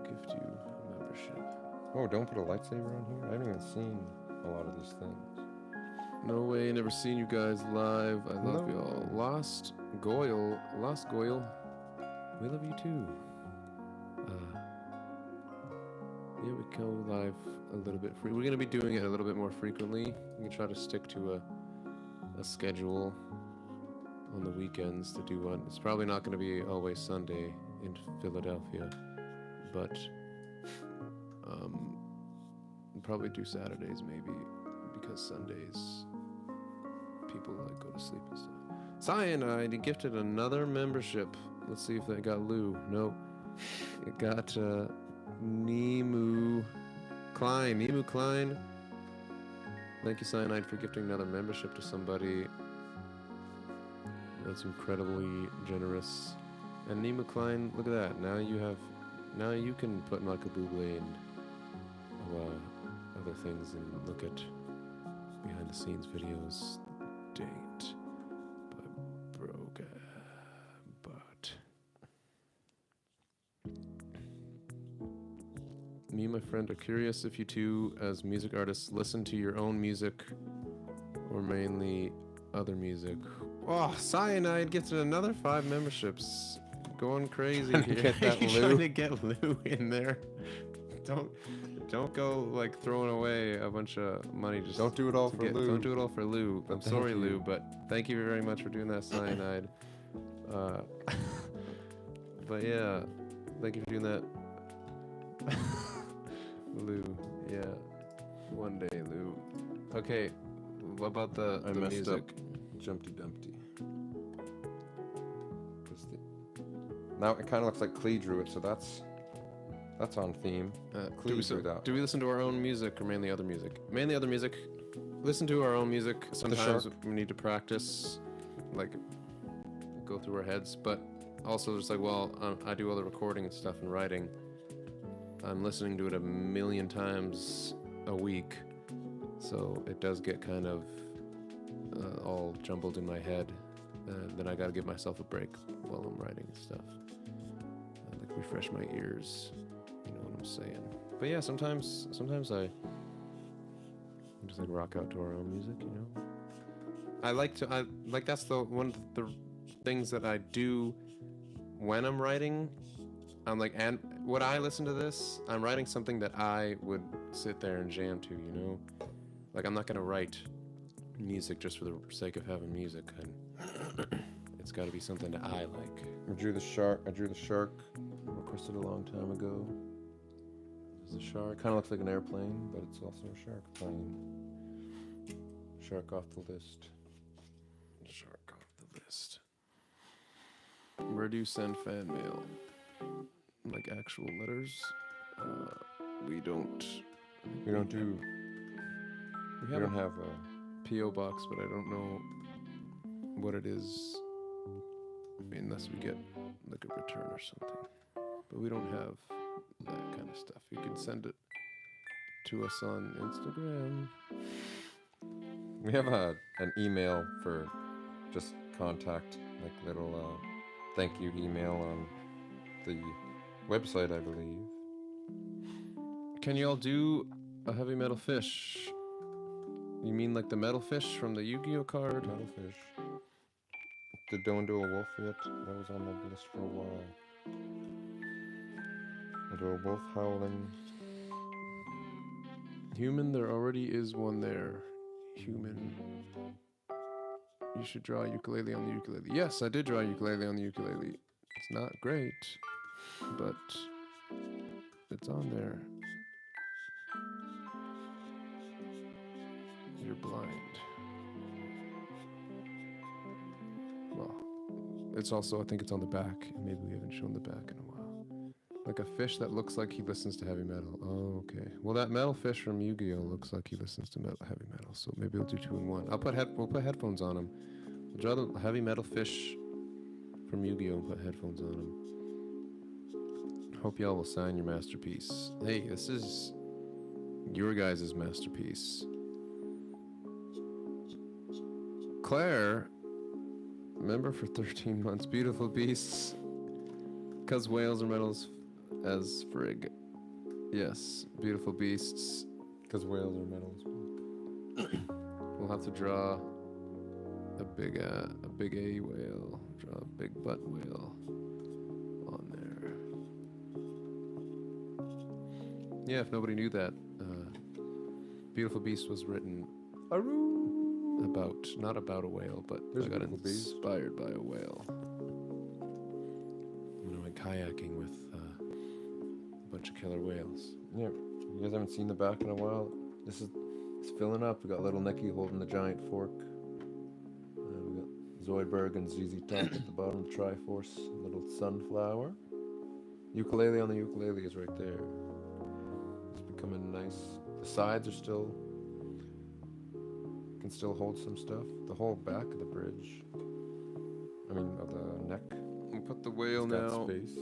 gift you a membership. Oh, don't put a lightsaber on here? I haven't even seen a lot of these things. No way, never seen you guys live. I love No y'all. way. Lost Goyle. We love you too. Yeah, we go live a little bit free. We're gonna be doing it a little bit more frequently. We can try to stick to a schedule on the weekends to do one. It's probably not gonna be always Sunday in Philadelphia, but we'll probably do Saturdays maybe, because Sundays people like go to sleep and stuff. Cyanide, he gifted another membership. Let's see if that got Lou. Nope. It got Nemu Klein. Thank you, Cyanide, for gifting another membership to somebody. That's incredibly generous. And Nemu Klein, look at that. Now you can put Michael Bublé and other things and look at behind the scenes videos. Date by Broga. But me and my friend are curious if you two, as music artists, listen to your own music or mainly other music. Oh, Cyanide gets another 5 memberships. Going crazy Trying to here. get that You're Lou. trying to get Lou in there. Don't go like throwing away a bunch of money. Just Don't do it all for Lou. Don't do it all for Lou. I'm Thank sorry, you. Lou, but thank you very much for doing that, Cyanide. But yeah, thank you for doing that. Lou, yeah. One day, Lou. Okay, what about the messed music? up. Jumpty Dumpty. Now it kind of looks like Clee drew it, so that's on theme. Clee drew that. Do we listen to our own music or mainly other music? Mainly other music. Listen to our own music. Sometimes we need to practice, like go through our heads, but also it's like, well, I do all the recording and stuff and writing. I'm listening to it 1,000,000 times a week, so it does get kind of all jumbled in my head. Then I gotta give myself a break while I'm writing and stuff. Like refresh my ears, you know what I'm saying. But yeah, sometimes I just like rock out to our own music, you know. I like that's the one of the things that I do when I'm writing. I'm like, and would I listen to this? I'm writing something that I would sit there and jam to, you know. Like, I'm not gonna write music just for the sake of having music, and it's got to be something that I like. I drew the shark. Requested a long time ago. There's a shark. Kind of looks like an airplane, but it's also a shark plane. Shark off the list. Shark off the list. Where do you send fan mail? Like actual letters? We don't do. We don't have a a P.O. box, but I don't know what it is I mean, unless we get like a return or something. But we don't have that kind of stuff. You can send it to us on Instagram. We have an email for just contact, like little thank you email on the website, I believe. Can y'all do a heavy metal fish? You mean like the metal fish from the Yu-Gi-Oh card? Metal fish. Don't do a wolf yet. That was on the list for a while. I'll do a wolf howling. Human, there already is one there. Human. You should draw a ukulele on the ukulele. Yes, I did draw a ukulele on the ukulele. It's not great, but it's on there. You're blind. Well, it's also, I think it's on the back. Maybe we haven't shown the back in a while. Like a fish that looks like he listens to heavy metal. Oh, okay. Well, that metal fish from Yu-Gi-Oh looks like he listens to heavy metal. So maybe we'll do 2 in 1. We'll put headphones on him. We'll draw the heavy metal fish from Yu-Gi-Oh and put headphones on him. Hope y'all will sign your masterpiece. Hey, this is your guys' masterpiece. Claire, member for 13 months. Beautiful beasts. Cause whales are metals as frig. Yes, beautiful beasts. Because whales are metals. We'll have to draw a big A whale. Draw a big butt whale on there. Yeah, if nobody knew that, Beautiful Beast was written about, not about a whale, but I got inspired by a whale. When I went kayaking with a bunch of killer whales. Yeah, you guys haven't seen the back in a while. It's filling up. We got little Nikki holding the giant fork. We got Zoidberg and ZZ Top at the bottom of the Triforce. Little sunflower. Ukulele on the ukulele is right there. It's becoming nice. The sides are still, can still hold some stuff. The whole back of the bridge, of the neck. We'll put the whale now. Space.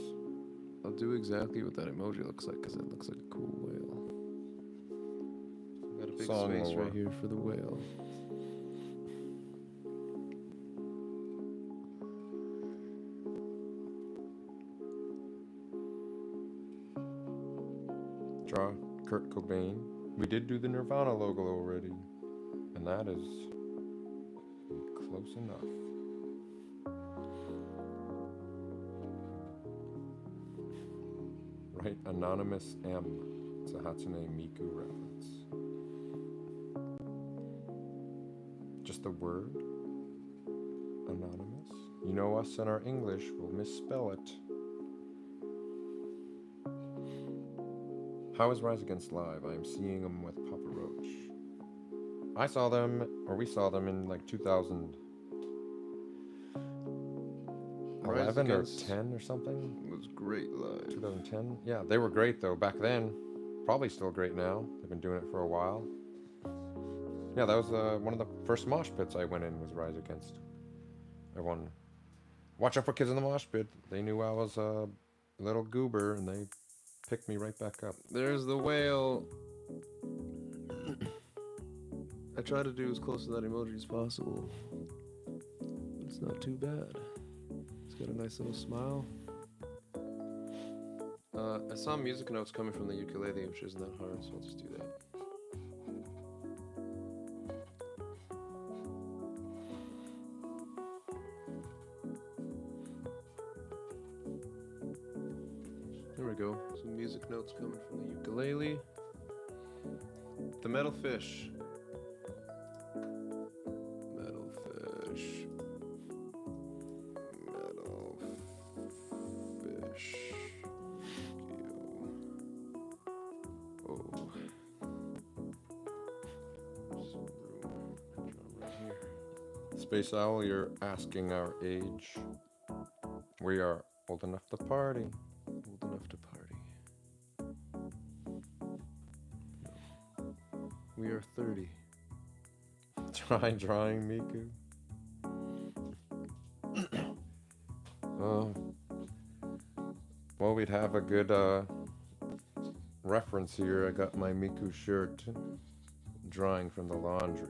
I'll do exactly what that emoji looks like because it looks like a cool whale. Got a big space right here for the whale. Draw Kurt Cobain. We did do the Nirvana logo already, and that is close enough. Right, Anonymous M. It's a Hatsune Miku reference. Just the word anonymous. You know us and our English will misspell it. How is Rise Against live? I am seeing them with Papa Roach. We saw them in like 2011 or 10 or something. It was great live. 2010? Yeah, they were great though back then. Probably still great now. They've been doing it for a while. Yeah, that was one of the first mosh pits I went in was Rise Against. Everyone, watch out for kids in the mosh pit. They knew I was a little goober and they picked me right back up. There's the whale. I try to do as close to that emoji as possible. It's not too bad. It's got a nice little smile. I saw music notes coming from the ukulele, which isn't that hard, so I'll just do that. There we go. Some music notes coming from the ukulele. The metal fish. Metal fish. Metal fish. Oh. Some room. Right here. Space Owl, you're asking our age. We are old enough to party. Old enough to party. No. We are 30. Try drawing Miku. Well, we'd have a good reference here. I got my Miku shirt drying from the laundry.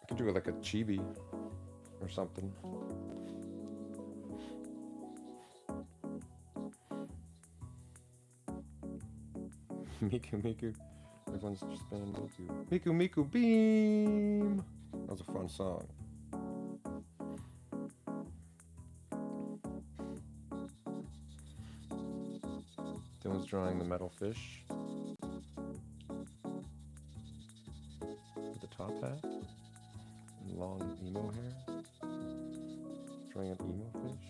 I could do it like a chibi or something. Miku Miku. Everyone's just been Miku. Miku Miku Beam! That was a fun song. Dylan's drawing the metal fish. With the top hat. And long emo hair. Drawing an emo fish.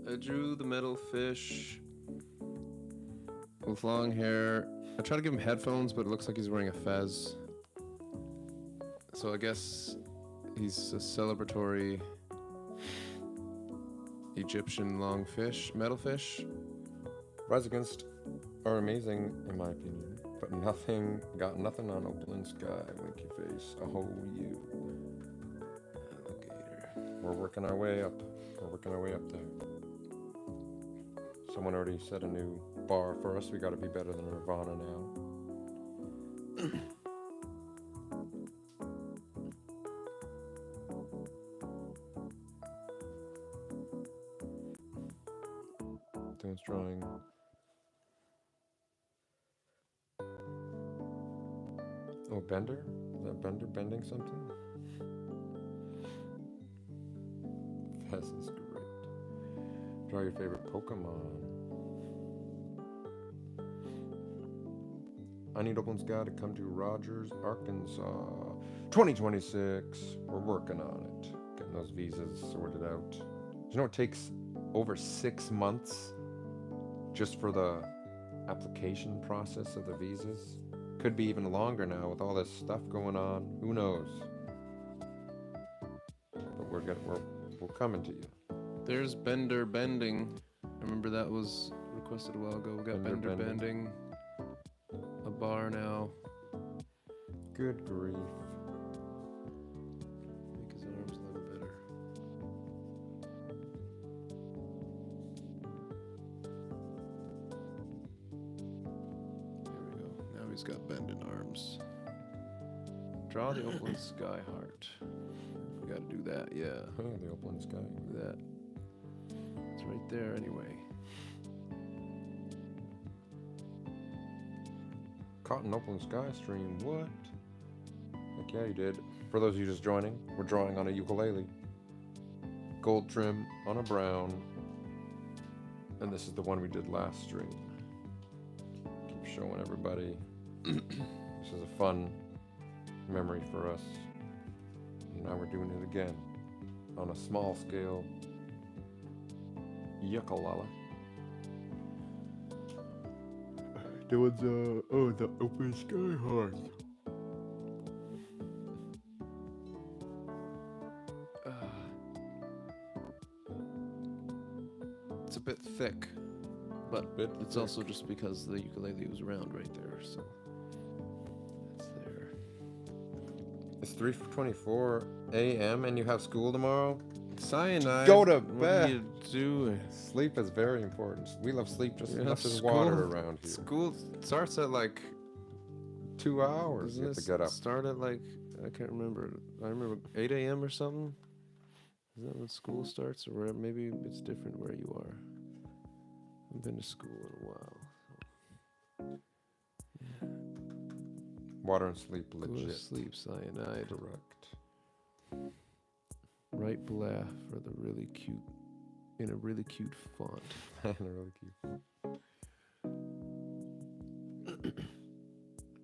I drew the metal fish with long hair. I tried to give him headphones, but it looks like he's wearing a fez. So I guess he's a celebratory Egyptian long fish, metal fish. Rise Against are amazing, in my opinion, but got nothing on Open Sky, Winky Face, oh you. Alligator. We're working our way up. We're working our way up there. Someone already set a new bar for us. We gotta be better than Nirvana now. Dylan's drawing. Oh, Bender? Is that Bender bending something? This is great. Draw your favorite Pokemon. I need Open Sky to come to Rogers, Arkansas. 2026. We're working on it. Getting those visas sorted out. You know it takes over 6 months just for the application process of the visas? Could be even longer now with all this stuff going on. Who knows? But we're coming to you. There's Bender Bending. I remember that was requested a while ago. We got Bender Bending. A bar now. Good grief. Make his arms a little better. There we go. Now he's got bending arms. Draw the Open Sky heart. We gotta do that, yeah. Oh, the Open Sky. Do that. It's right there anyway. Caught an Open Sky stream. What? Heck yeah, you did. For those of you just joining, we're drawing on a ukulele. Gold trim on a brown. And this is the one we did last stream. Keep showing everybody. This is a fun memory for us. And now we're doing it again. On a small scale. Ukulele. There was the Open Sky heart. It's a bit thick, but it's also just because the ukulele was round right there, so that's there. It's 3:24 a.m. and you have school tomorrow? Cyanide. Go to What bed. are you doing? Sleep is very important. We love sleep just as Yeah, much as school- water around here. School starts at like 2 hours you have to get up. Start at like, I can't remember. I remember 8 a.m. or something. Is that when school starts, or maybe it's different where you are? I haven't been to school in a while. Yeah. Water and sleep Go to legit. sleep, cyanide. Correct. Right blah for the really cute, in a really cute font. And really cute.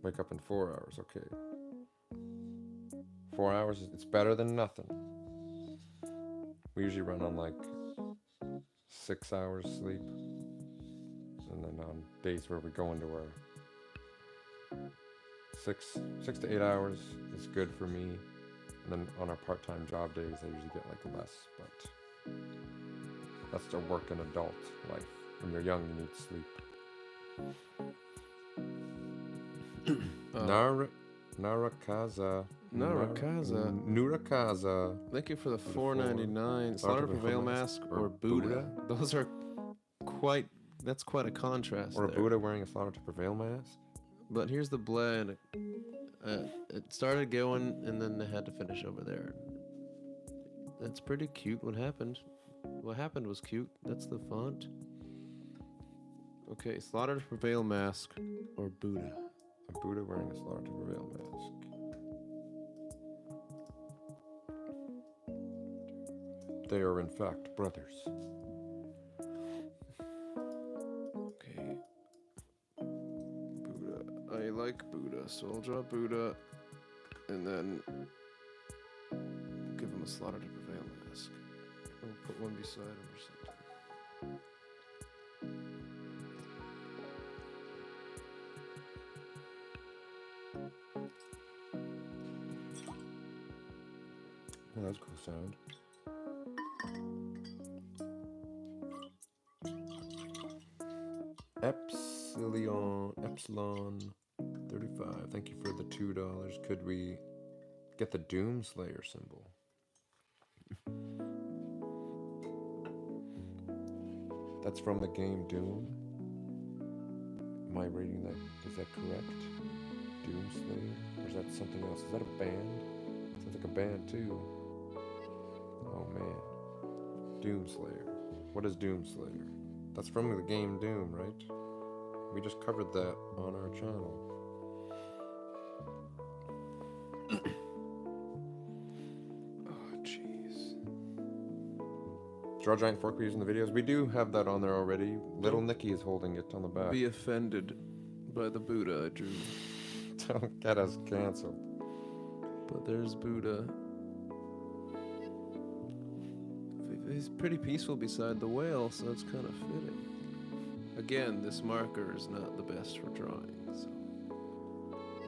Wake up in 4 hours, okay. 4 hours, it's better than nothing. We usually run on like 6 hours sleep. And then on days where we go into our 6 to 8 hours is good for me. And then on our part-time job days, I usually get like less, but That's the work in adult life. When you're young, you need sleep. Narakaza. Nurakaza. Thank you for the $4.99. Slaughter to Prevail mask or Buddha. Those are quite. That's quite a contrast. Or a Buddha wearing a Slaughter to Prevail mask. But here's the blend. It started going, and then they had to finish over there. That's pretty cute. What happened? What happened was cute. That's the font. Okay, Slaughter to Prevail mask or Buddha. A Buddha wearing a Slaughter to Prevail mask. They are in fact brothers. Okay. Buddha. I like Buddha, so I'll draw Buddha and then give him a Slaughter to Prevail mask. I'll put one beside him or something. Well, that's a cool sound. Epsilon 35. Thank you for the $2. Could we get the Doomslayer symbol? That's from the game Doom. Am I reading that? Is that correct? Doomslayer? Or is that something else? Is that a band? Sounds like a band too. Oh man. Doomslayer. What is Doomslayer? That's from the game Doom, right? We just covered that on our channel. Oh, jeez. Draw Giant Fork we use in the videos. We do have that on there already. Little Nikki is holding it on the back. Be offended by the Buddha I drew. Don't get us canceled. But there's Buddha. He's pretty peaceful beside the whale, so that's kind of fitting. Again, this marker is not the best for drawing. So.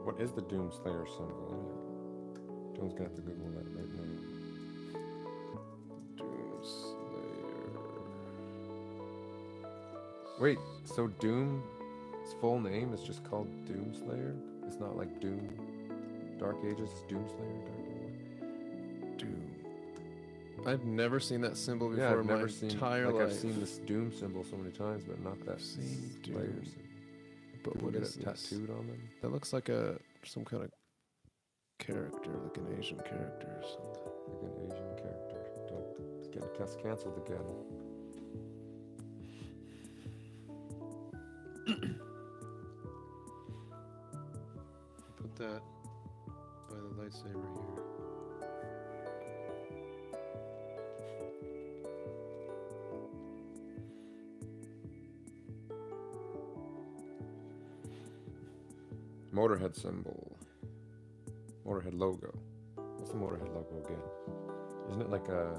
What is the Doomslayer symbol anyway? John's gonna have to Google that right now. Doomslayer. Wait, so Doom's full name is just called Doomslayer? It's not like Doom Dark Ages, it's Doomslayer Dark Ages? Doom. I've never seen that symbol before Yeah, I've in never my seen, entire like life. I've seen this Doom symbol so many times, but not that Seen Slayer Doom. symbol. But People what get is it this? tattooed on them? That looks like some kind of character, like an Asian character or something. Like an Asian character. Don't get cancelled again. Put that by the lightsaber here. Motorhead symbol. Motorhead logo. What's the Motorhead logo again? Isn't it like a...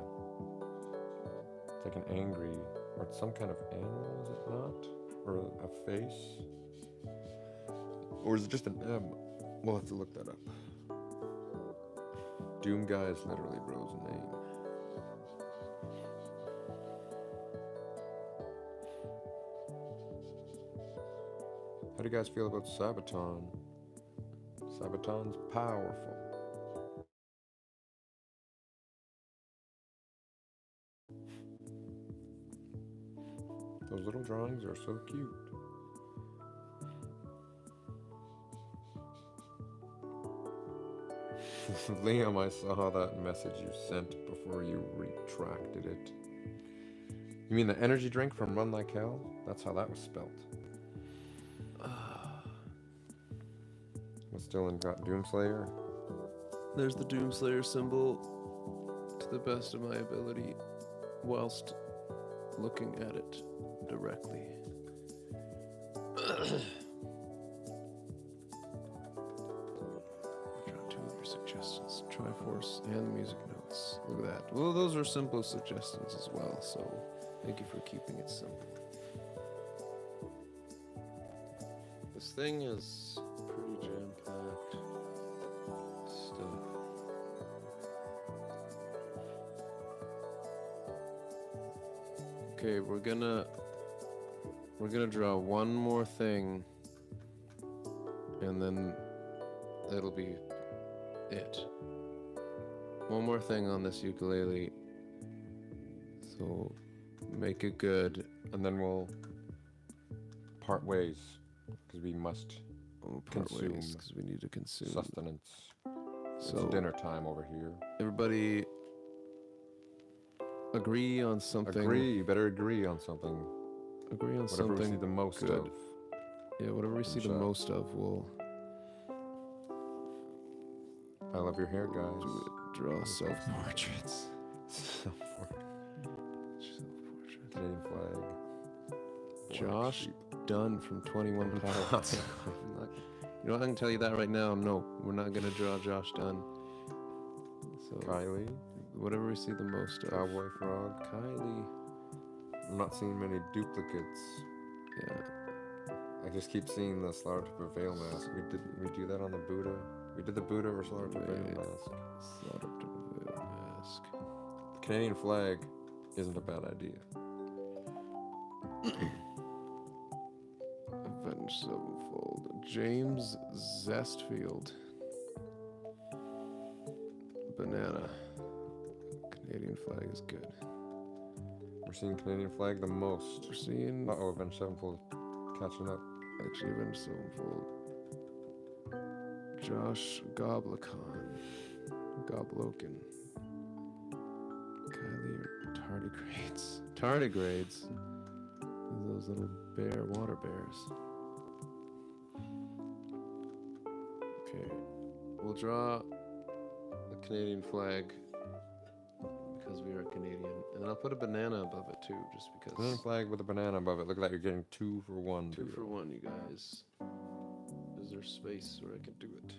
It's like an angry... Or it's some kind of animal, is it not? Or a face? Or is it just an M? We'll have to look that up. Doom Guy is literally Bro's name. How do you guys feel about Sabaton? Sabaton's powerful. Those little drawings are so cute. Liam, I saw that message you sent before you retracted it. You mean the energy drink from Run Like Hell? That's how that was spelt. What's still in Doomslayer? There's the Doomslayer symbol to the best of my ability whilst looking at it directly. Two of your suggestions, Triforce and the music notes. Look at that. Well, those are simple suggestions as well, so thank you for keeping it simple. This thing is pretty jam-packed stuff. Okay, we're gonna draw one more thing, and then it'll be it. One more thing on this ukulele. So make it good, And then we'll part ways, because we must consume because we need to consume sustenance. So It's dinner time over here. everybody agree on something. Agree, you better agree on something. Agree on Whatever something. we see the most good. of. Yeah, whatever we see the most of, we'll I love your hair, guys. do it. Draw self-portraits. Self-portrait. Self-portrait. Canadian flag. Josh Dunn from 21 Pilots. You know what, I can tell you that right now. No, we're not gonna draw Josh Dunn. So Kylie. whatever we see the most of. Cowboy frog. Kylie. I'm not seeing many duplicates. Yeah. I just keep seeing the Slaughter to Prevail mask. We do that on the Buddha. We did the Buddha or Slaughter to Prevail mask. Slaughter to Prevail mask. The Canadian flag isn't a bad idea. Avenged Sevenfold. James Zestfield. Banana. Canadian flag is good. We're seeing Canadian flag the most. We're seeing Uh-oh, Avenged Sevenfold catching up. actually Avenged Sevenfold. Josh Goblicon. Goblokin. Kylie or tardigrades. Tardigrades. Those little bear water bears. Okay. We'll draw the Canadian flag because we are Canadian. And then I'll put a banana above it too, just because. Canadian flag with a banana above it. Look like you're getting 2 for 1. 2 for 1, you guys. Is there space where I can do it?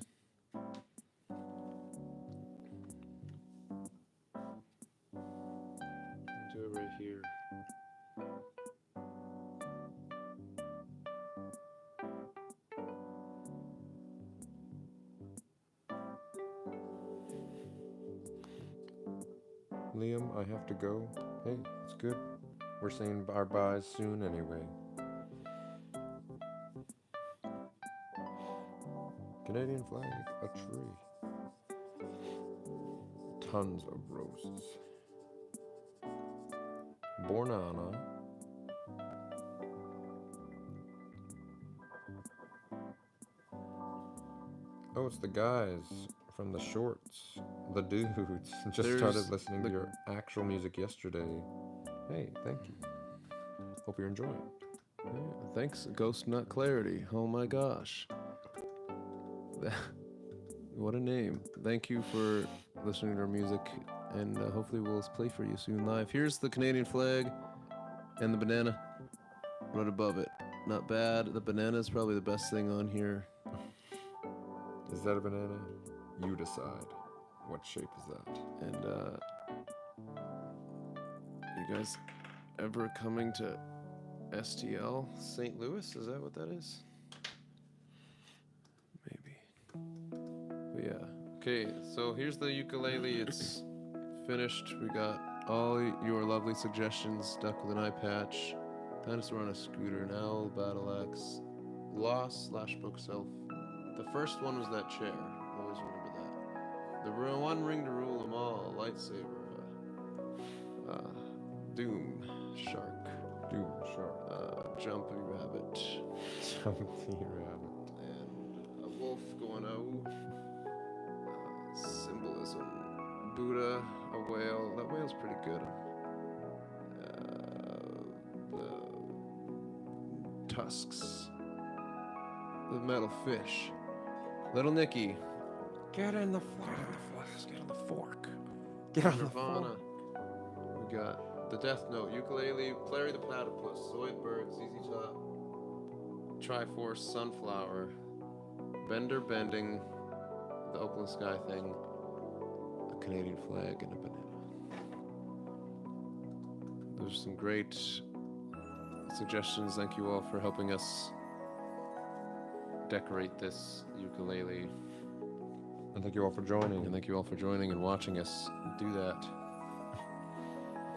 Do it right here. Liam, I have to go. Hey, it's good. We're saying our byes soon anyway. Canadian flag, a tree. Tons of roses. Bornana. Oh, it's the guys from the shorts. The dudes. Just started listening to your actual music yesterday. Hey, thank you. Hope you're enjoying. Yeah, thanks, Ghost Nut Clarity. Oh my gosh. What a name. Thank you for listening to our music, and hopefully we'll play for you soon live. Here's the Canadian flag and the banana right above it. Not bad. The banana is probably the best thing on here. Is that a banana? You decide. What shape is that? And you guys ever coming to STL St. Louis? Is that what that is? Maybe. But yeah. Okay, so here's the ukulele. It's finished. We got all your lovely suggestions. Duck with an eye patch. Dinosaur on a scooter. An owl. Battle axe. Loss / bookshelf. The first one was that chair. Always remember that. The one ring to rule them all. Lightsaber. Doom. Shark. Doom shark. Jumpy rabbit. Jumpy rabbit. And a wolf going out. Symbolism. Buddha. A whale. That whale's pretty good. The tusks. The metal fish. Little Nikki. Get in the flask. Get on the fork. Get on the Nirvana. fork. We got the Death Note, Ukulele, Clary the Platypus, Zoidberg, ZZ Top, Triforce, Sunflower, Bender Bending, the Open Sky thing, a Canadian flag, and a banana. Those are some great suggestions. Thank you all for helping us decorate this ukulele. And thank you all for joining. And thank you all for joining and watching us do that.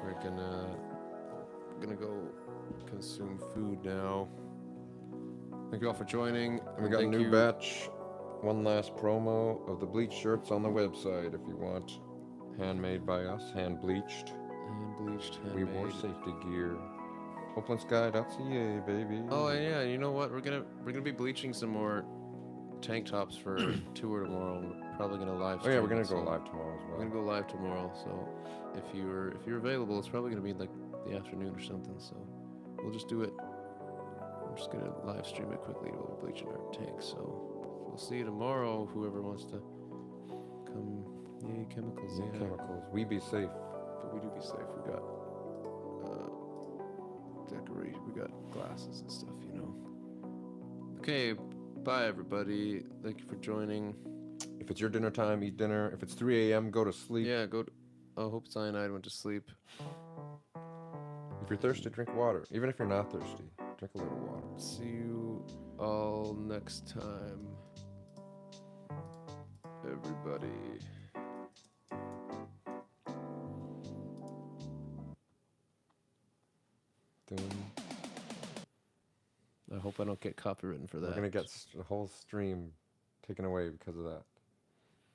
We're gonna gonna go consume food now. Thank you all for joining. And we got a new batch. One last promo of the bleach shirts on the website if you want. Handmade by us, hand bleached. Hand bleached, We handmade. wore safety gear. OpenSky.ca, baby. Oh, and yeah, you know what? We're gonna be bleaching some more tank tops for tour tomorrow. We're probably gonna live stream. Oh yeah, we're gonna it, go so live tomorrow as well. We're gonna go live tomorrow, so if you're available, it's probably gonna be like the afternoon or something. So we'll just do it. I'm just gonna live stream it quickly while we're bleaching our tanks. So we'll see you tomorrow. Whoever wants to come, yay chemicals, Yeah, chemicals. We be safe. But we do be safe. We got decorate. We got glasses and stuff, you know. Okay, bye everybody. Thank you for joining. If it's your dinner time, eat dinner. If it's 3 a.m., go to sleep. Yeah, go. Oh, Hope Cyanide went to sleep. If you're thirsty, drink water. Even if you're not thirsty, drink a little water. See you all next time, everybody. I hope I don't get copywritten for that. We're gonna get the whole stream taken away because of that.